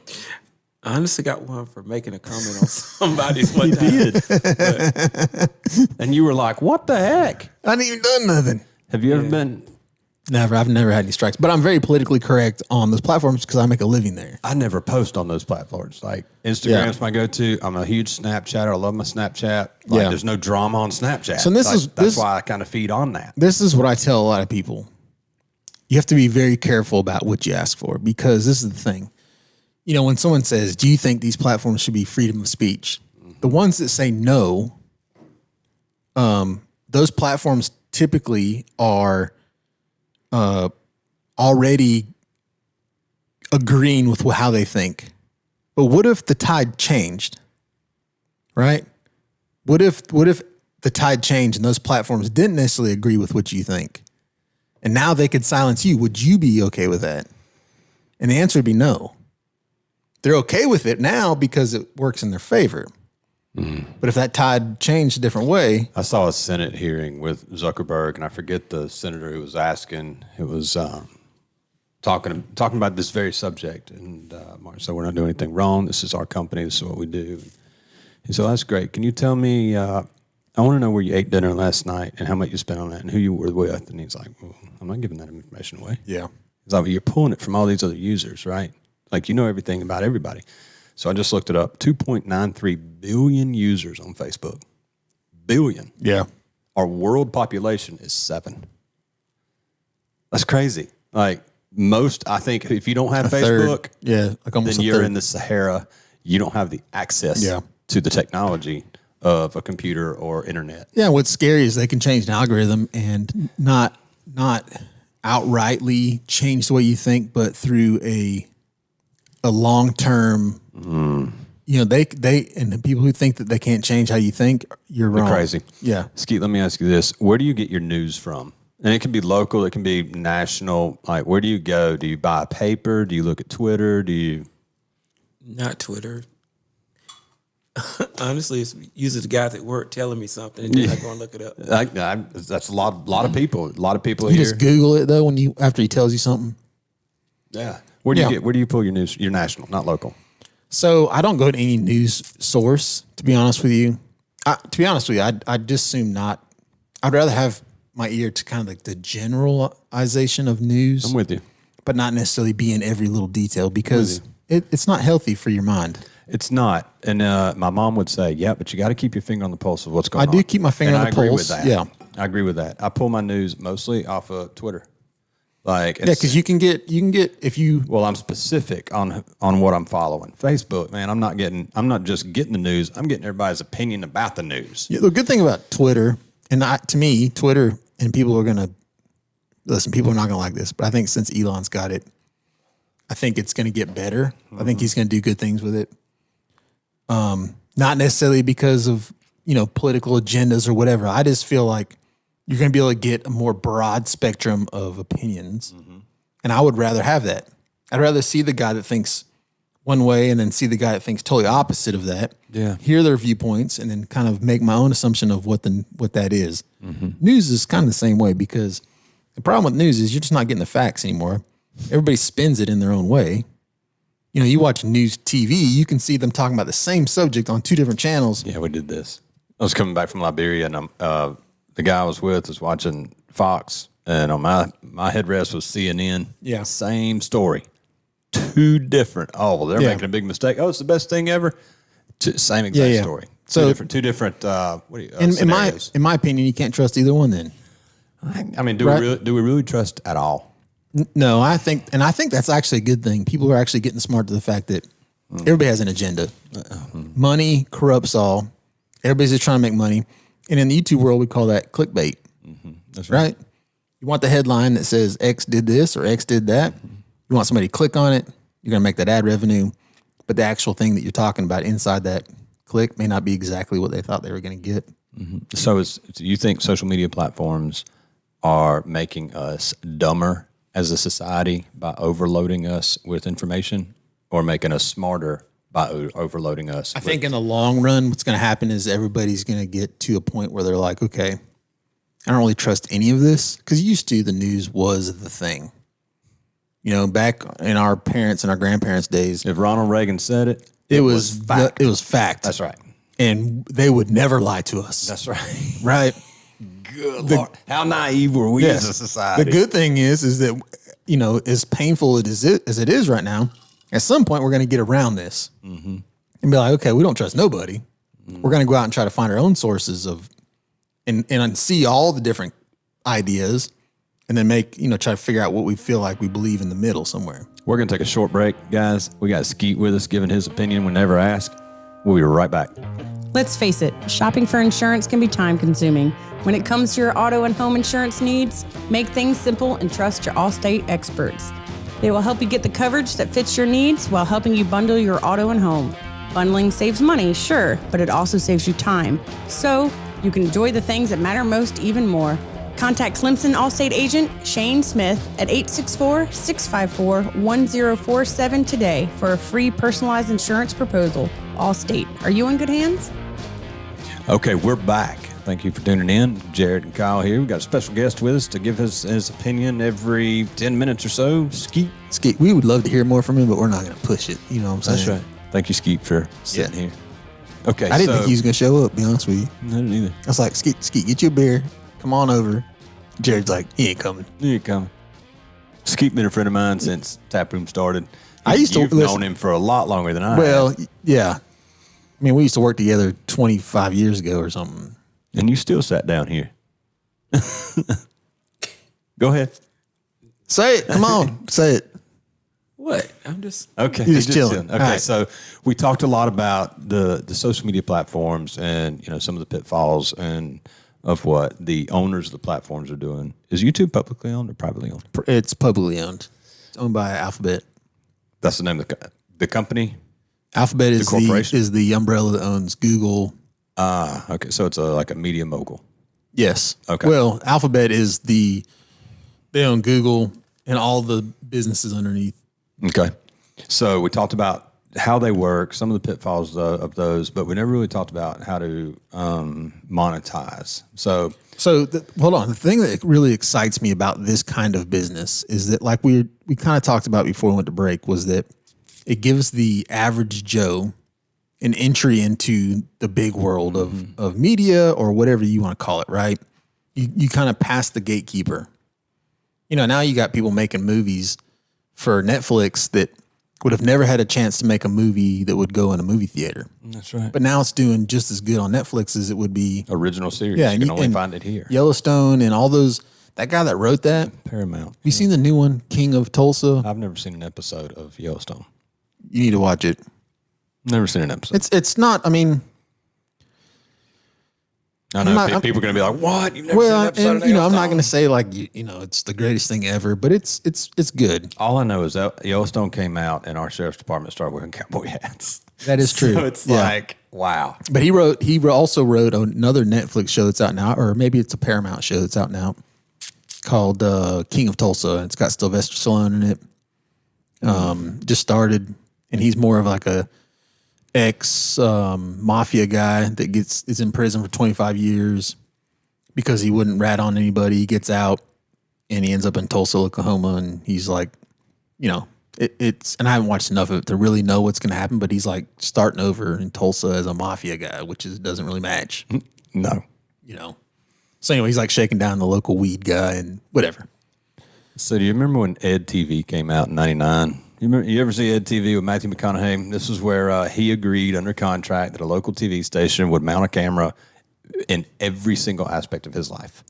honestly got one for making a comment on somebody's one time. You did. And you were like, what the heck? I hadn't even done nothing. Have you ever been? Never. I've never had any strikes. But I'm very politically correct on those platforms because I make a living there. I never post on those platforms. Like Instagram's my go-to. I'm a huge Snapchatter. I love my Snapchat. There's no drama on Snapchat. So that's why I kind of feed on that. This is what I tell a lot of people. You have to be very careful about what you ask for because this is the thing. When someone says, do you think these platforms should be freedom of speech? The ones that say no, those platforms typically are already agreeing with how they think. But what if the tide changed, right? What if the tide changed and those platforms didn't necessarily agree with what you think? And now they could silence you. Would you be okay with that? And the answer would be no. They're okay with it now because it works in their favor. But if that tide changed a different way, I saw a Senate hearing with Zuckerberg, and I forget the senator who was asking. It was talking about this very subject, and Martin said, "We're not doing anything wrong. This is our company. This is what we do." He said, "That's great. Can you tell me? I want to know where you ate dinner last night and how much you spent on that and who you were with." And he's like, "Well, I'm not giving that information away." yeah. He's like, "You're pulling it from all these other users, right? Like you know everything about everybody." So I just looked it up. 2.93 billion users on Facebook. Billion. Yeah. Our world population is 7. That's crazy. Like most, I think if you don't have Facebook, like almost then you're in the Sahara. You don't have the access to the technology of a computer or internet. Yeah, what's scary is they can change an algorithm and not outrightly change the way you think, but through a long-term, they and the people who think that they can't change how you think, you're wrong. They're crazy. Yeah. Skeet, let me ask you this. Where do you get your news from? And it can be local. It can be national. Like, where do you go? Do you buy a paper? Do you look at Twitter? Do you? Not Twitter. Honestly, it's usually the guys at work telling me something, and then I go and look it up. That's a lot of people. A lot of people You here. just Google it though after he tells you something. Yeah. Where do you pull your news? Your national, not local. So I don't go to any news source, to be honest with you. I'd just assume not. I'd rather have my ear to kind of like the generalization of news. I'm with you. But not necessarily be in every little detail because it's not healthy for your mind. It's not. And my mom would say, yeah, but you got to keep your finger on the pulse of what's going on. I do keep my finger on the pulse. I agree with that. Yeah. I agree with that. I pull my news mostly off of Twitter. Because you can get if you. Well, I'm specific on what I'm following. Facebook, man, I'm not just getting the news. I'm getting everybody's opinion about the news. Yeah, the good thing about Twitter, and to me, Twitter, and people are gonna listen. People are not gonna like this, but I think since Elon's got it, I think it's gonna get better. I think he's gonna do good things with it. Not necessarily because of political agendas or whatever. I just feel like you're going to be able to get a more broad spectrum of opinions. And I would rather have that. I'd rather see the guy that thinks one way and then see the guy that thinks totally opposite of that. Yeah. Hear their viewpoints and then kind of make my own assumption of what that is. News is kind of the same way because the problem with news is you're just not getting the facts anymore. Everybody spins it in their own way. You watch news TV, you can see them talking about the same subject on 2 different channels. Yeah, we did this. I was coming back from Liberia, and the guy I was with was watching Fox, and on my headrest was CNN. Yeah. Same story. 2 different. Oh, well, they're making a big mistake. Oh, it's the best thing ever. Same exact story. So two different. In my opinion, you can't trust either one. Then, I mean, do we really trust at all? No, I think that's actually a good thing. People are actually getting smart to the fact that everybody has an agenda. Money corrupts all. Everybody's just trying to make money. And in the YouTube world, we call that clickbait. That's right. You want the headline that says X did this or X did that. You want somebody to click on it. You're going to make that ad revenue. But the actual thing that you're talking about inside that click may not be exactly what they thought they were going to get. So you think social media platforms are making us dumber as a society by overloading us with information, or making us smarter by overloading us? I think in the long run, what's going to happen is everybody's going to get to a point where they're like, okay, I don't really trust any of this. Because used to, the news was the thing. Back in our parents' and our grandparents' days, if Ronald Reagan said it, it was fact. It was fact. That's right. And they would never lie to us. That's right. Right. Good Lord. How naive were we as a society? The good thing is that, as painful as it is right now, at some point we're going to get around this and be like, okay, we don't trust nobody. We're going to go out and try to find our own sources and see all the different ideas and then try to figure out what we feel like we believe in the middle somewhere. We're going to take a short break, guys. We got Skeet with us giving his opinion when never asked. We'll be right back. Let's face it, shopping for insurance can be time-consuming. When it comes to your auto and home insurance needs, make things simple and trust your Allstate experts. They will help you get the coverage that fits your needs while helping you bundle your auto and home. Bundling saves money, sure, but it also saves you time. So you can enjoy the things that matter most even more. Contact Clemson Allstate agent Shane Smith at 864-654-1047 today for a free personalized insurance proposal. Allstate, are you in good hands? Okay, we're back. Thank you for tuning in. Jared and Kyle here. We've got a special guest with us to give his opinion every 10 minutes or so. Skeet. Skeet, we would love to hear more from him, but we're not going to push it. You know what I'm saying? That's right. Thank you, Skeet, for sitting here. Okay, I didn't think he was going to show up, to be honest with you. I didn't either. I was like, Skeet, get you a beer. Come on over. Jared's like, he ain't coming. He ain't coming. Skeet been a friend of mine since Taproom started. You've listen, known him for a lot longer than I have. Well, yeah. I mean, we used to work together 25 years ago or something. And you still sat down here. Go ahead. Say it. Come on. Say it. What? I'm just Okay. You're just chilling. Okay. Right. So we talked a lot about the social media platforms and, some of the pitfalls and of what the owners of the platforms are doing. Is YouTube publicly owned or privately owned? It's publicly owned. It's owned by Alphabet. That's the name of the company? Alphabet is corporation? is the umbrella that owns Google. Okay. So it's like a media mogul. Yes. Okay. Well, Alphabet is they own Google and all the businesses underneath. Okay. So we talked about how they work, some of the pitfalls of those, but we never really talked about how to monetize. So Hold on. The thing that really excites me about this kind of business is that, like we kind of talked about before we went to break, was that it gives the average Joe an entry into the big world of media or whatever you want to call it, right? You kind of pass the gatekeeper. Now you got people making movies for Netflix that would have never had a chance to make a movie that would go in a movie theater. that's right. But now it's doing just as good on Netflix as it would be. Original series. Yeah, You can only find it here. Yellowstone and all those. That guy that wrote that. Paramount. You seen the new one, King of Tulsa? I've never seen an episode of Yellowstone. You need to watch it. Never seen an episode. It's not. I mean, I know people are going to be like, "What? You've never seen an episode of I'm Yellowstone?" not going to say like it's the greatest thing ever, but it's good. All I know is that Yellowstone came out, and our sheriff's department started wearing cowboy hats. That is true. So it's like, wow. But he also wrote another Netflix show that's out now, or maybe it's a Paramount show that's out now, called King of Tulsa. It's got Sylvester Stallone in it. Just started, and he's more of like a ex mafia guy that is in prison for 25 years because he wouldn't rat on anybody. He gets out and he ends up in Tulsa, Oklahoma, and he's like, it's and I haven't watched enough of it to really know what's going to happen, but he's like starting over in Tulsa as a mafia guy, which doesn't really match. No. So anyway, he's like shaking down the local weed guy and whatever. So do you remember when Ed TV came out in '99? You ever see Ed TV with Matthew McConaughey? This is where he agreed under contract that a local TV station would mount a camera in every single aspect of his life.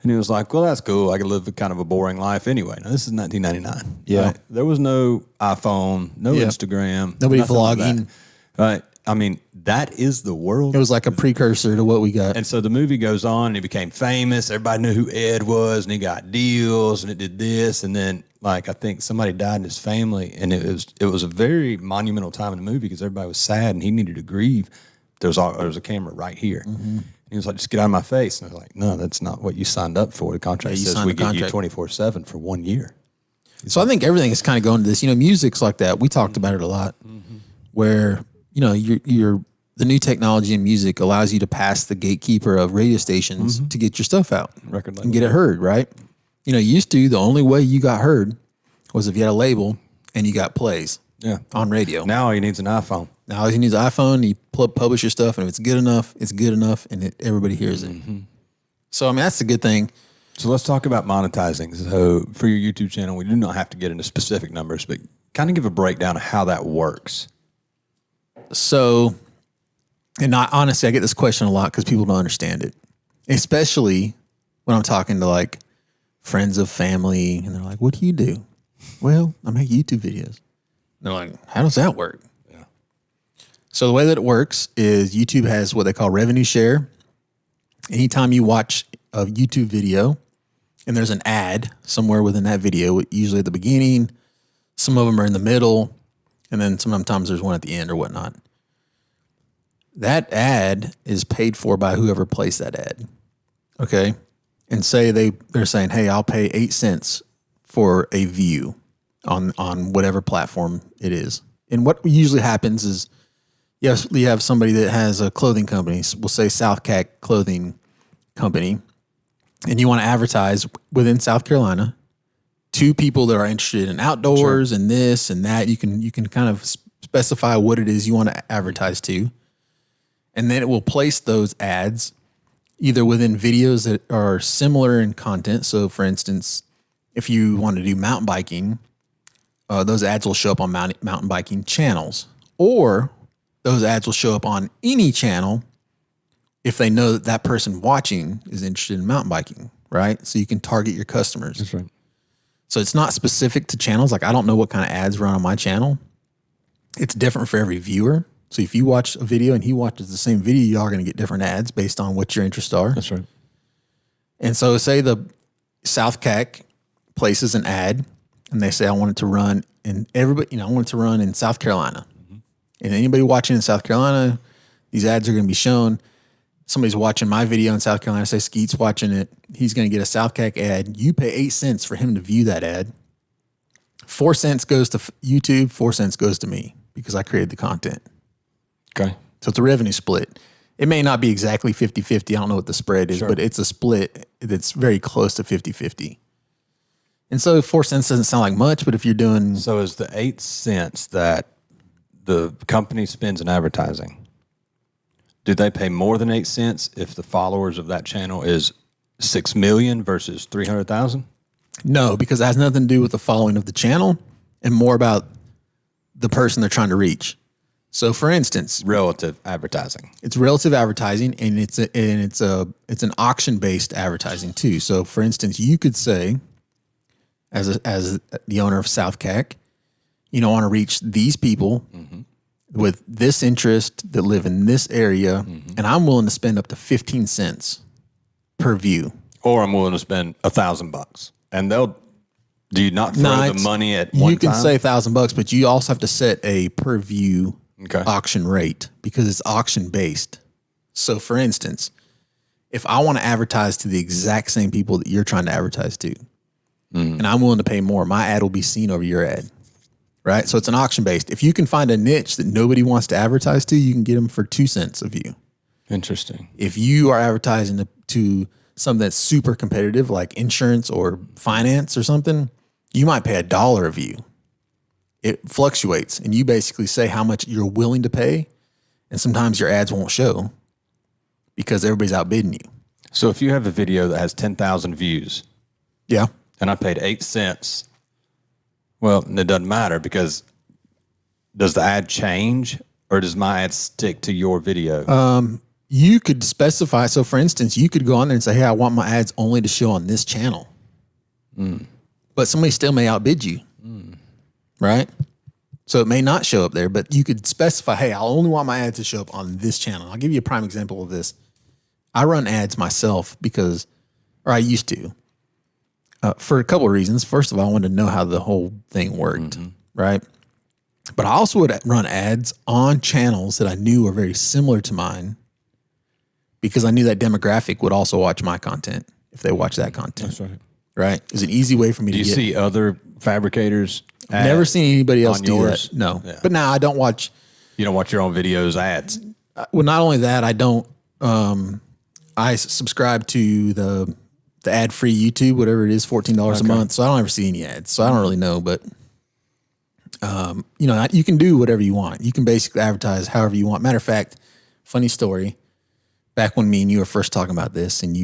And he was like, well, that's cool. I could live kind of a boring life anyway. Now, this is 1999. Yeah. Right? There was no iPhone, no Instagram. Nobody nothing like vlogging. that. Right. I mean, that is the world. It was like a precursor to what we got. And so the movie goes on, and he became famous. Everybody knew who Ed was, and he got deals, and it did this. And then, I think somebody died in his family, and it was a very monumental time in the movie because everybody was sad, and he needed to grieve. There was a camera right here. Mm-hmm. He was like, just get out of my face. And I was like, no, that's not what you signed up for. The contract says we get you 24/7 for 1 year. So I think everything is kind of going to this. Music's like that. We talked about it a lot, where you're the new technology in music allows you to pass the gatekeeper of radio stations to get your stuff out and get it heard. Right? Used to the only way you got heard was if you had a label and you got plays. On radio. Now all you need is an iPhone. Now all you need is an iPhone. You publish your stuff, and if it's good enough, it's good enough, and everybody hears it. So that's the good thing. So let's talk about monetizing. So for your YouTube channel, we do not have to get into specific numbers, but kind of give a breakdown of how that works. So, and honestly, I get this question a lot because people don't understand it, especially when I'm talking to like friends of family, and they're like, "What do you do?" Well, I make YouTube videos. They're like, how does that work? Yeah. So the way that it works is YouTube has what they call revenue share. Anytime you watch a YouTube video and there's an ad somewhere within that video, usually at the beginning, some of them are in the middle, and then sometimes there's one at the end or whatnot. That ad is paid for by whoever placed that ad. Okay. And say they're saying, hey, I'll pay 8 cents for a view on whatever platform it is. And what usually happens is Yes, you have somebody that has a clothing company. We'll say SouthCack Clothing Company, and you want to advertise within South Carolina to people that are interested in outdoors and this and that. You can kind of specify what it is you want to advertise to, and then it will place those ads either within videos that are similar in content. So, for instance, if you want to do mountain biking, those ads will show up on mountain biking channels, or those ads will show up on any channel if they know that person watching is interested in mountain biking, right? So you can target your customers. That's right. So it's not specific to channels. Like I don't know what kind of ads run on my channel. It's different for every viewer. So if you watch a video and he watches the same video, y'all are going to get different ads based on what your interests are. That's right. And so say the SouthCack places an ad and they say, I want it to run in everybody, I want it to run in South Carolina. And anybody watching in South Carolina, these ads are going to be shown. Somebody's watching my video in South Carolina, say Skeet's watching it. He's going to get a SouthCack ad. You pay 8 cents for him to view that ad. 4 cents goes to YouTube, 4 cents goes to me because I created the content. Okay. So it's a revenue split. It may not be exactly 50-50. I don't know what the spread is, but it's a split that's very close to 50-50. And so 4 cents doesn't sound like much, but if you're doing... So is the 8 cents that the company spends in advertising, do they pay more than 8 cents if the followers of that channel is 6 million versus 300,000? No, because it has nothing to do with the following of the channel and more about the person they're trying to reach. So for instance, Relative advertising. it's relative advertising and it's an auction based advertising too. So for instance, you could say as the owner of SouthCack, I want to reach these people with this interest that live in this area, and I'm willing to spend up to 15 cents per view. Or I'm willing to spend $1,000, and do you not throw the money at one time? You can say $1,000, but you also have to set a per view Okay. auction rate because it's auction based. So for instance, if I want to advertise to the exact same people that you're trying to advertise to, and I'm willing to pay more, my ad will be seen over your ad. Right? So it's an auction based. If you can find a niche that nobody wants to advertise to, you can get them for 2 cents a view. Interesting. If you are advertising to something that's super competitive, like insurance or finance or something, you might pay $1 a view. It fluctuates, and you basically say how much you're willing to pay, and sometimes your ads won't show because everybody's outbidding you. So if you have a video that has 10,000 views, Yeah. and I paid 8 cents, well, it doesn't matter because does the ad change or does my ad stick to your video? You could specify. So for instance, you could go on there and say, hey, I want my ads only to show on this channel. But somebody still may outbid you. Right? So it may not show up there, but you could specify, hey, I'll only want my ads to show up on this channel. I'll give you a prime example of this. I run ads myself or I used to. For a couple of reasons. First of all, I wanted to know how the whole thing worked, right? But I also would run ads on channels that I knew were very similar to mine because I knew that demographic would also watch my content if they watch that content. That's right. Right? It's an easy way for me Do to you see other fabricators? I've never seen anybody else on do yours? that. No. Yeah. But now I don't watch. You don't watch your own videos ads? Well, not only that, I don't. I subscribe to the ad-free YouTube, whatever it is, $14 a month. So I don't ever see any ads. So I don't really know, but you can do whatever you want. You can basically advertise however you want. Matter of fact, funny story. Back when me and you were first talking about this, and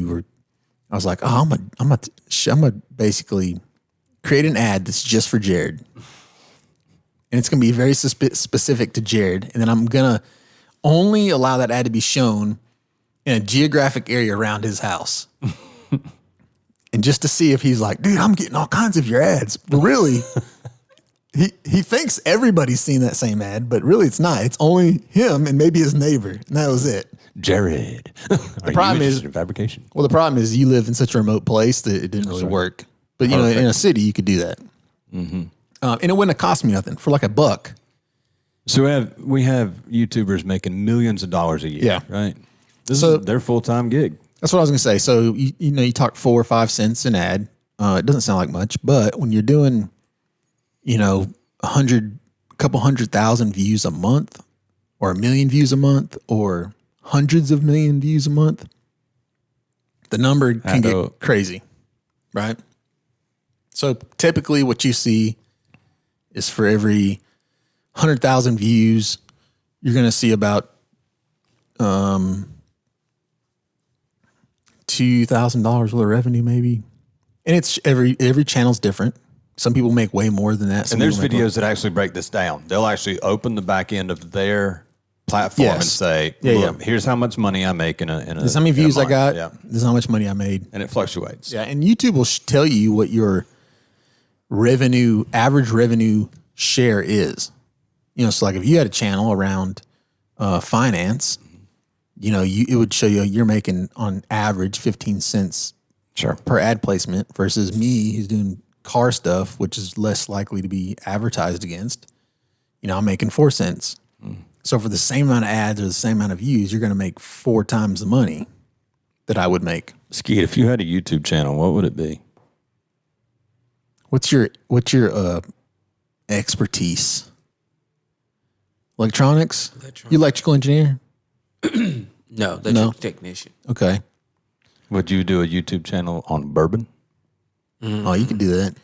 I was like, oh, I'm gonna basically create an ad that's just for Jared, and it's gonna be very specific to Jared, and then I'm gonna only allow that ad to be shown in a geographic area around his house. And just to see if he's like, dude, I'm getting all kinds of your ads. But really, he thinks everybody's seen that same ad, but really it's not. It's only him and maybe his neighbor. And that was it. Jared. The problem is fabrication. Well, the problem is you live in such a remote place that it didn't really work. But in a city, you could do that. And it wouldn't have cost me nothing for like $1. So we have YouTubers making millions of dollars a year. Yeah. Right. This is their full-time gig. That's what I was going to say. So, you talk 4 or 5 cents an ad. It doesn't sound like much, but when you're doing, a couple 100,000 views a month or 1 million views a month or hundreds of million views a month, the number can get crazy, right? So typically what you see is for every 100,000 views, you're going to see about $2,000 worth of revenue maybe. And it's every channel's different. Some people make way more than that. And there's videos that actually break this down. They'll actually open the back end of their platform and say, look, here's how much money I make in a this is how many views I got. Yeah. This is how much money I made. And it fluctuates. Yeah. And YouTube will tell you what your average revenue share is. You know, so like if you had a channel around finance, you know, it would show you you're making on average 15 cents per ad placement versus me who's doing car stuff, which is less likely to be advertised against. You know, I'm making 4 cents. So for the same amount of ads or the same amount of views, you're going to make 4 times the money that I would make. Skeet, if you had a YouTube channel, what would it be? What's your expertise? Electronics? You electrical engineer? No, electrical technician. Okay. Would you do a YouTube channel on bourbon? Oh, you could do that.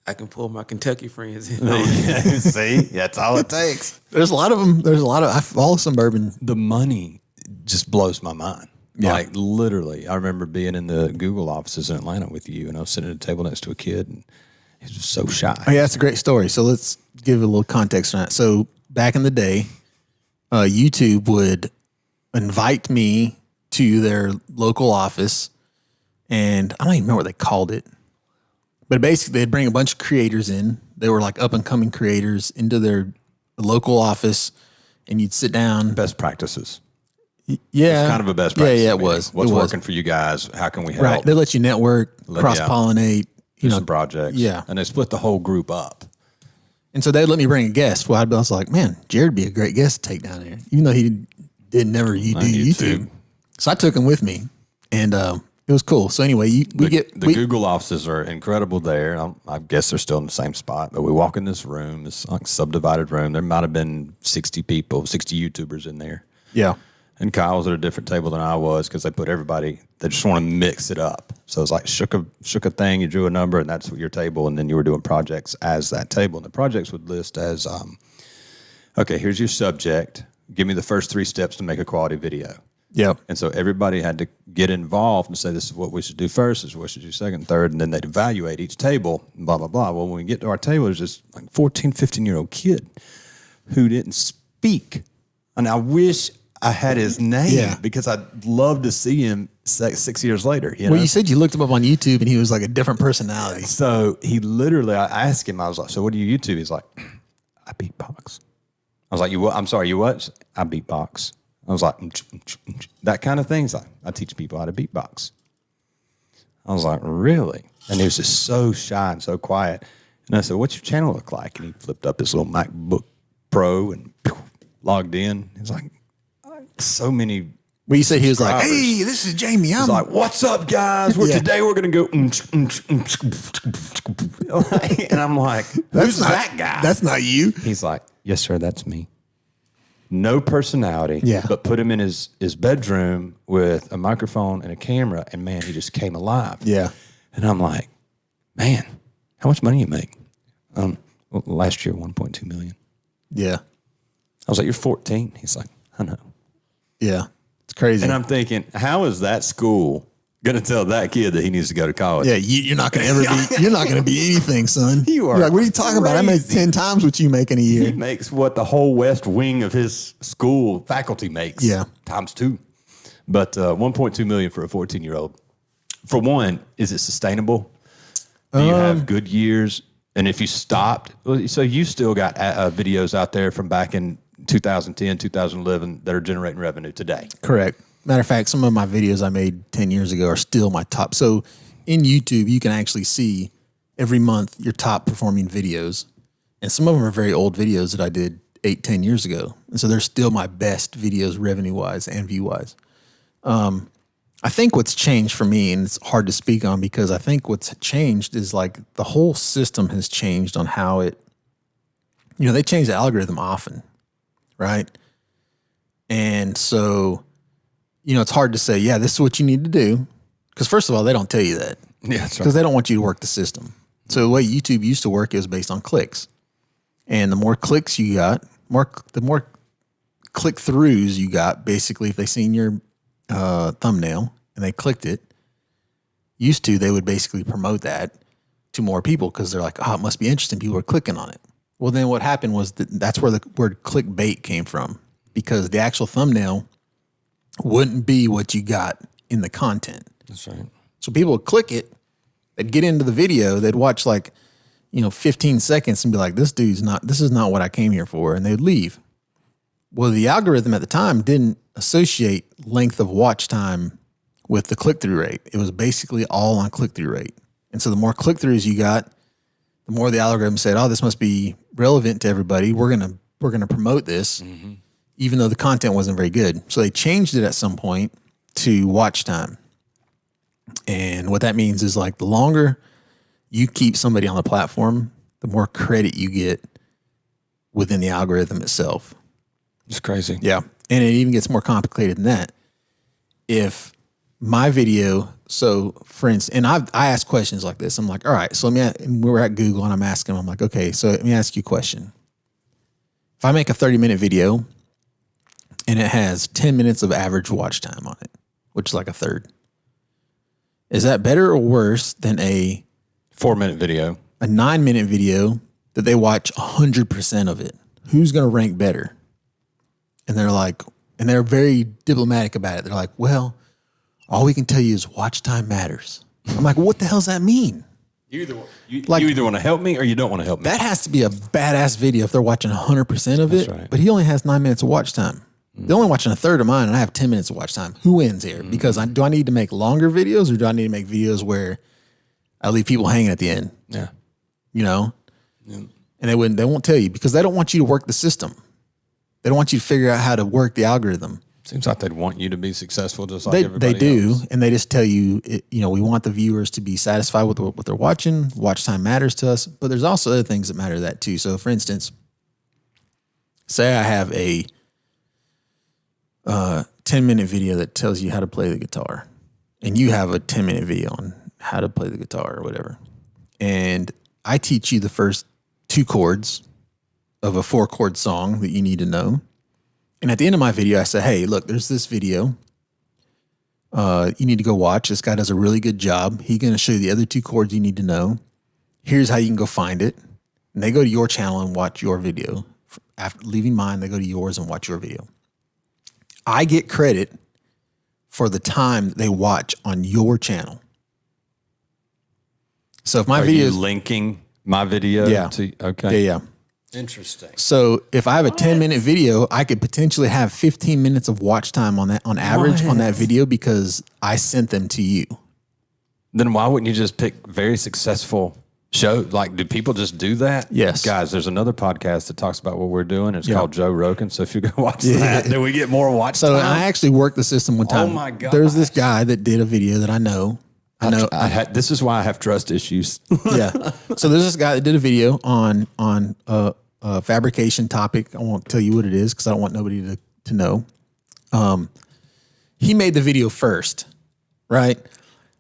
I can pull my Kentucky friends in. See, that's all it takes. There's a lot of them. I follow some bourbon. The money just blows my mind. Yeah. Like literally, I remember being in the Google offices in Atlanta with you, and I was sitting at a table next to a kid, and he was just so shy. Oh, yeah, that's a great story. So let's give a little context on that. So back in the day, YouTube would invite me to their local office, and I don't even remember what they called it. But basically, they'd bring a bunch of creators in. They were like up-and-coming creators into their local office, and you'd sit down. Best practices. Yeah. It's kind of a best practice. Yeah, it was. What's working for you guys? How can we help? Right. They let you network, cross-pollinate. Do some projects. Yeah. And they split the whole group up. And so they'd let me bring a guest. Well, I was like, man, Jared would be a great guest to take down there, even though he did never do YouTube. So I took him with me, and it was cool. So anyway, the Google offices are incredible there. I guess they're still in the same spot, but we walk in this room, this like subdivided room. There might have been 60 YouTubers in there. Yeah. And Kyle was at a different table than I was because they put everybody, they just want to mix it up. So it's like shook a thing, you drew a number, and that's your table. And then you were doing projects as that table. And the projects would list as, okay, here's your subject. Give me the first 3 steps to make a quality video. Yeah. And so everybody had to get involved and say, this is what we should do first, this is what we should do second, third, and then they'd evaluate each table, blah, blah, blah. Well, when we get to our table, there's this like 14, 15-year-old kid who didn't speak. And I wish I had his name because I'd love to see him 6 years later. You know? You said you looked him up on YouTube and he was like a different personality. So he literally, I asked him, I was like, so what do you YouTube? He's like, I beatbox. I was like, you what? I'm sorry, you what? I beatbox. I was like, that kind of thing. He's like, I teach people how to beatbox. I was like, really? And he was just so shy and so quiet. And I said, what's your channel look like? And he flipped up his little MacBook Pro and logged in. He's like, so many. Well, you said he was like, hey, this is Jamie. He's like, what's up, guys? Today we're going to go. And I'm like, who's that guy? That's not you. He's like, yes, sir, that's me. No personality, but put him in his bedroom with a microphone and a camera, and man, he just came alive. Yeah. And I'm like, man, how much money you make? Well, last year, 1.2 million. Yeah. I was like, you're 14. He's like, I know. Yeah. It's crazy. And I'm thinking, how is that school going to tell that kid that he needs to go to college? Yeah, you're not going to ever be. You're not going to be anything, son. You are. You're like, what are you talking about? I make 10 times what you make in a year. He makes what the whole west wing of his school faculty makes. Yeah, times 2. But 1.2 million for a 14-year-old. For one, is it sustainable? Do you have good years? And if you stopped, so you still got videos out there from back in 2010, 2011 that are generating revenue today. Correct. Matter of fact, some of my videos I made 10 years ago are still my top. So in YouTube, you can actually see every month your top performing videos. And some of them are very old videos that I did 8, 10 years ago. And so they're still my best videos revenue-wise and view-wise. I think what's changed for me, and it's hard to speak on because I think what's changed is like the whole system has changed on how it, they change the algorithm often. right? And so, it's hard to say, yeah, this is what you need to do. Because first of all, they don't tell you that. Yeah, that's Because they don't want you to work the system. So the way YouTube used to work is based on clicks. And the more clicks you got, the more click throughs you got, basically, if they seen your thumbnail and they clicked it, they would basically promote that to more people because they're like, oh, it must be interesting. People are clicking on it. Well, then what happened was that's where the word clickbait came from, because the actual thumbnail wouldn't be what you got in the content. That's right. So people would click it, they'd get into the video, they'd watch 15 seconds and be like, this is not what I came here for. And they'd leave. Well, the algorithm at the time didn't associate length of watch time with the click-through rate. It was basically all on click-through rate. And so the more click-throughs you got, the more the algorithm said, oh, this must be relevant to everybody. We're gonna promote this, even though the content wasn't very good. So they changed it at some point to watch time. And what that means is the longer you keep somebody on the platform, the more credit you get within the algorithm itself. It's crazy. Yeah. And it even gets more complicated than that. If my video, so for instance, and I ask questions like this. I'm like, all right, so we're at Google and I'm asking them, I'm like, okay, so let me ask you a question. If I make a 30-minute video and it has 10 minutes of average watch time on it, which is like a third, is that better or worse than a 4-minute video, a 9-minute video that they watch 100% of it? Who's going to rank better? And they're very diplomatic about it. They're like, well, all we can tell you is watch time matters. I'm like, well, what the hell does that mean? You either want to help me or you don't want to help me. That has to be a badass video if they're watching 100% of it. Right. But he only has 9 minutes of watch time. They're only watching a third of mine, and I have 10 minutes of watch time. Who wins here? Because do I need to make longer videos, or do I need to make videos where I leave people hanging at the end? Yeah. Yeah. And they won't tell you because they don't want you to work the system. They don't want you to figure out how to work the algorithm. Seems like they'd want you to be successful just like everybody They do, else. and they just tell you, we want the viewers to be satisfied with what they're watching. Watch time matters to us, but there's also other things that matter to that too. So, for instance, say I have a 10-minute video that tells you how to play the guitar, and you have a 10-minute video on how to play the guitar or whatever, and I teach you the first 2 chords of a 4-chord song that you need to know. And at the end of my video, I say, hey, look, there's this video. You need to go watch. This guy does a really good job. He's going to show you the other 2 chords you need to know. Here's how you can go find it. And they go to your channel and watch your video. After leaving mine, they go to yours and watch your video. I get credit for the time they watch on your channel. So if my video is linking my video to, okay. Yeah. Interesting. So if I have a 10-minute video, I could potentially have 15 minutes of watch time on average on that video because I sent them to you. Then why wouldn't you just pick very successful shows? Do people just do that? Yes. Guys, there's another podcast that talks about what we're doing. It's called Joe Rogan. So if you go watch that, then we get more watch time. So I actually worked the system one time. Oh my God. There's this guy that did a video that I know. This is why I have trust issues. Yeah. So there's this guy that did a video on a fabrication topic. I won't tell you what it is because I don't want nobody to know. He made the video first, right?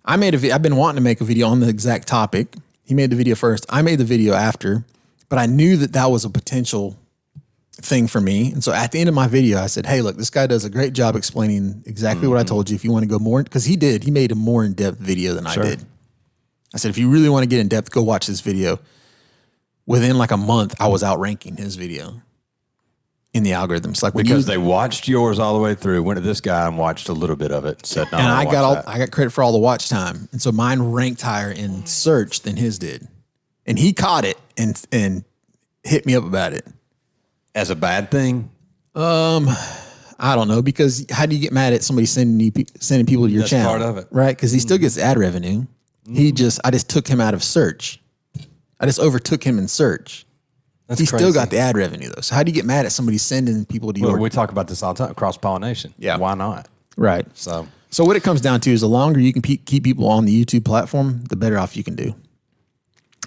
I've been wanting to make a video on the exact topic. He made the video first. I made the video after, but I knew that was a potential thing for me. And so at the end of my video, I said, hey, look, this guy does a great job explaining exactly what I told you. If you want to go more, because he made a more in-depth video than I did. I said, if you really want to get in depth, go watch this video. Within a month, I was outranking his video in the algorithms. Because they watched yours all the way through, went to this guy and watched a little bit of it. Said, no, and I got credit for all the watch time. And so mine ranked higher in search than his did. And he caught it and hit me up about it. As a bad thing? I don't know, because how do you get mad at somebody sending people to your That's channel? part of it. Right? Because he still gets ad revenue. I just took him out of search. I just overtook him in search. He still got the ad revenue though. So how do you get mad at somebody sending people to your? We talk about this all the time, cross-pollination. Yeah. Why not? Right. So what it comes down to is the longer you can keep people on the YouTube platform, the better off you can do.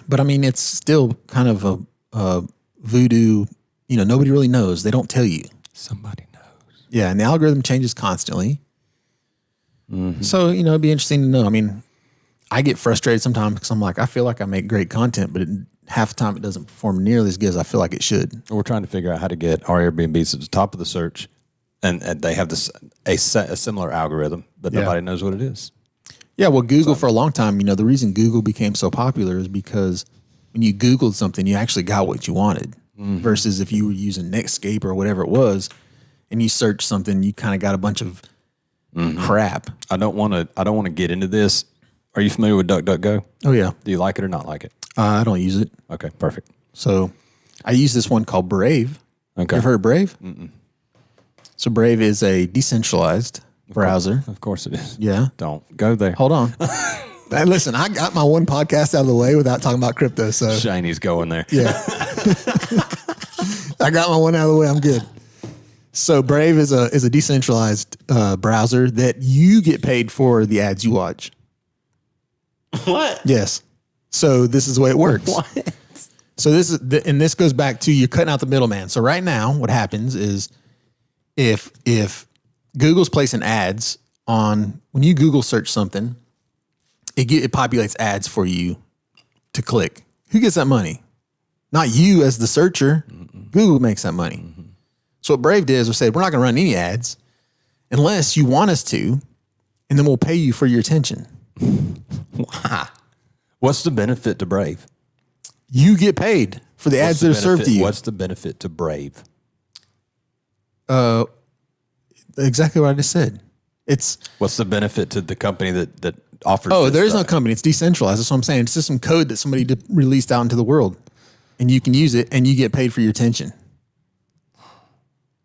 But I mean, it's still kind of a voodoo. Nobody really knows. They don't tell you. Somebody knows. Yeah, and the algorithm changes constantly. So, it'd be interesting to know. I mean, I get frustrated sometimes because I'm like, I feel like I make great content, but half the time it doesn't perform nearly as good as I feel like it should. We're trying to figure out how to get our Airbnbs at the top of the search, and they have a similar algorithm, but nobody knows what it is. Yeah, well, Google for a long time, the reason Google became so popular is because when you Googled something, you actually got what you wanted. Versus if you were using Netscape or whatever it was, and you search something, you kind of got a bunch of crap. I don't want to get into this. Are you familiar with DuckDuckGo? Oh yeah. Do you like it or not like it? I don't use it. Okay, perfect. So I use this one called Brave. Okay. You ever heard of Brave? So Brave is a decentralized browser. Of course it is. Yeah. Don't go there. Hold on. Listen, I got my one podcast out of the way without talking about crypto. So Shiny's going there. yeah. I got my one out of the way. I'm good. So Brave is a decentralized browser that you get paid for the ads you watch. What? Yes. So this is the way it works. What? So this goes back to you're cutting out the middleman. So right now, what happens is if Google's placing ads on when you Google search something, it populates ads for you to click. Who gets that money? Not you as the searcher. Google makes that money. So what Brave did is we said, we're not going to run any ads unless you want us to, and then we'll pay you for your attention. What's the benefit to Brave? You get paid for the ads that are served to you. What's the benefit to Brave? Exactly what I just said. What's the benefit to the company that offers? Oh, there is no company. It's decentralized. That's what I'm saying. It's just some code that somebody released out into the world, and you can use it, and you get paid for your attention.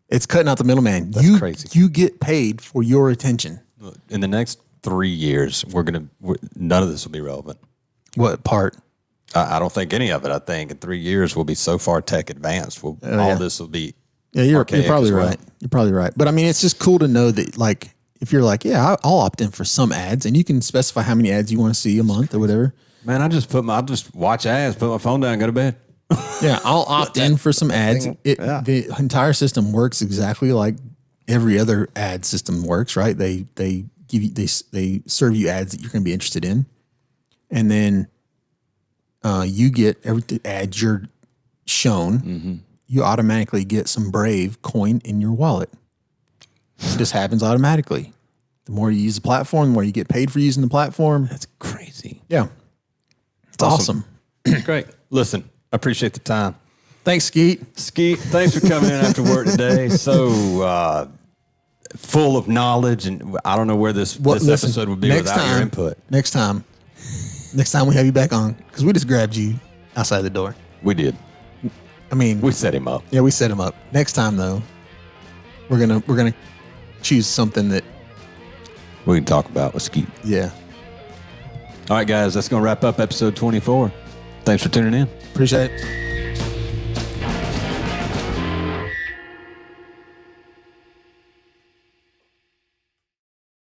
It's cutting out the middleman. That's crazy. You get paid for your attention. In the next 3 years, none of this will be relevant. What part? I don't think any of it. I think in 3 years we'll be so far tech advanced. All this will be. Yeah, you're probably well. right. You're probably right. But I mean, it's just cool to know that, like, if you're like, yeah, I'll opt in for some ads, and you can specify how many ads you want to see a month or whatever. Man, I just watch ads, put my phone down, and go to bed. Yeah, I'll opt in for some ads. The entire system works exactly like every other ad system works, right? They give you they serve you ads that you're going to be interested in, and then you get every ad you're shown. You automatically get some Brave coin in your wallet. It just happens automatically. The more you use the platform, the more you get paid for using the platform. That's crazy. Yeah, it's awesome. It's great. Listen, I appreciate the time. Thanks, Skeet. Skeet, thanks for coming in after work today. So full of knowledge, and I don't know where this episode would be without your input. Next time we have you back on, because we just grabbed you outside the door. We did. I mean, We set him up. Yeah, we set him up. Next time though, we're gonna choose something that We can talk about with Skeet. yeah. All right, guys, that's going to wrap up episode 24. Thanks for tuning in. Appreciate it.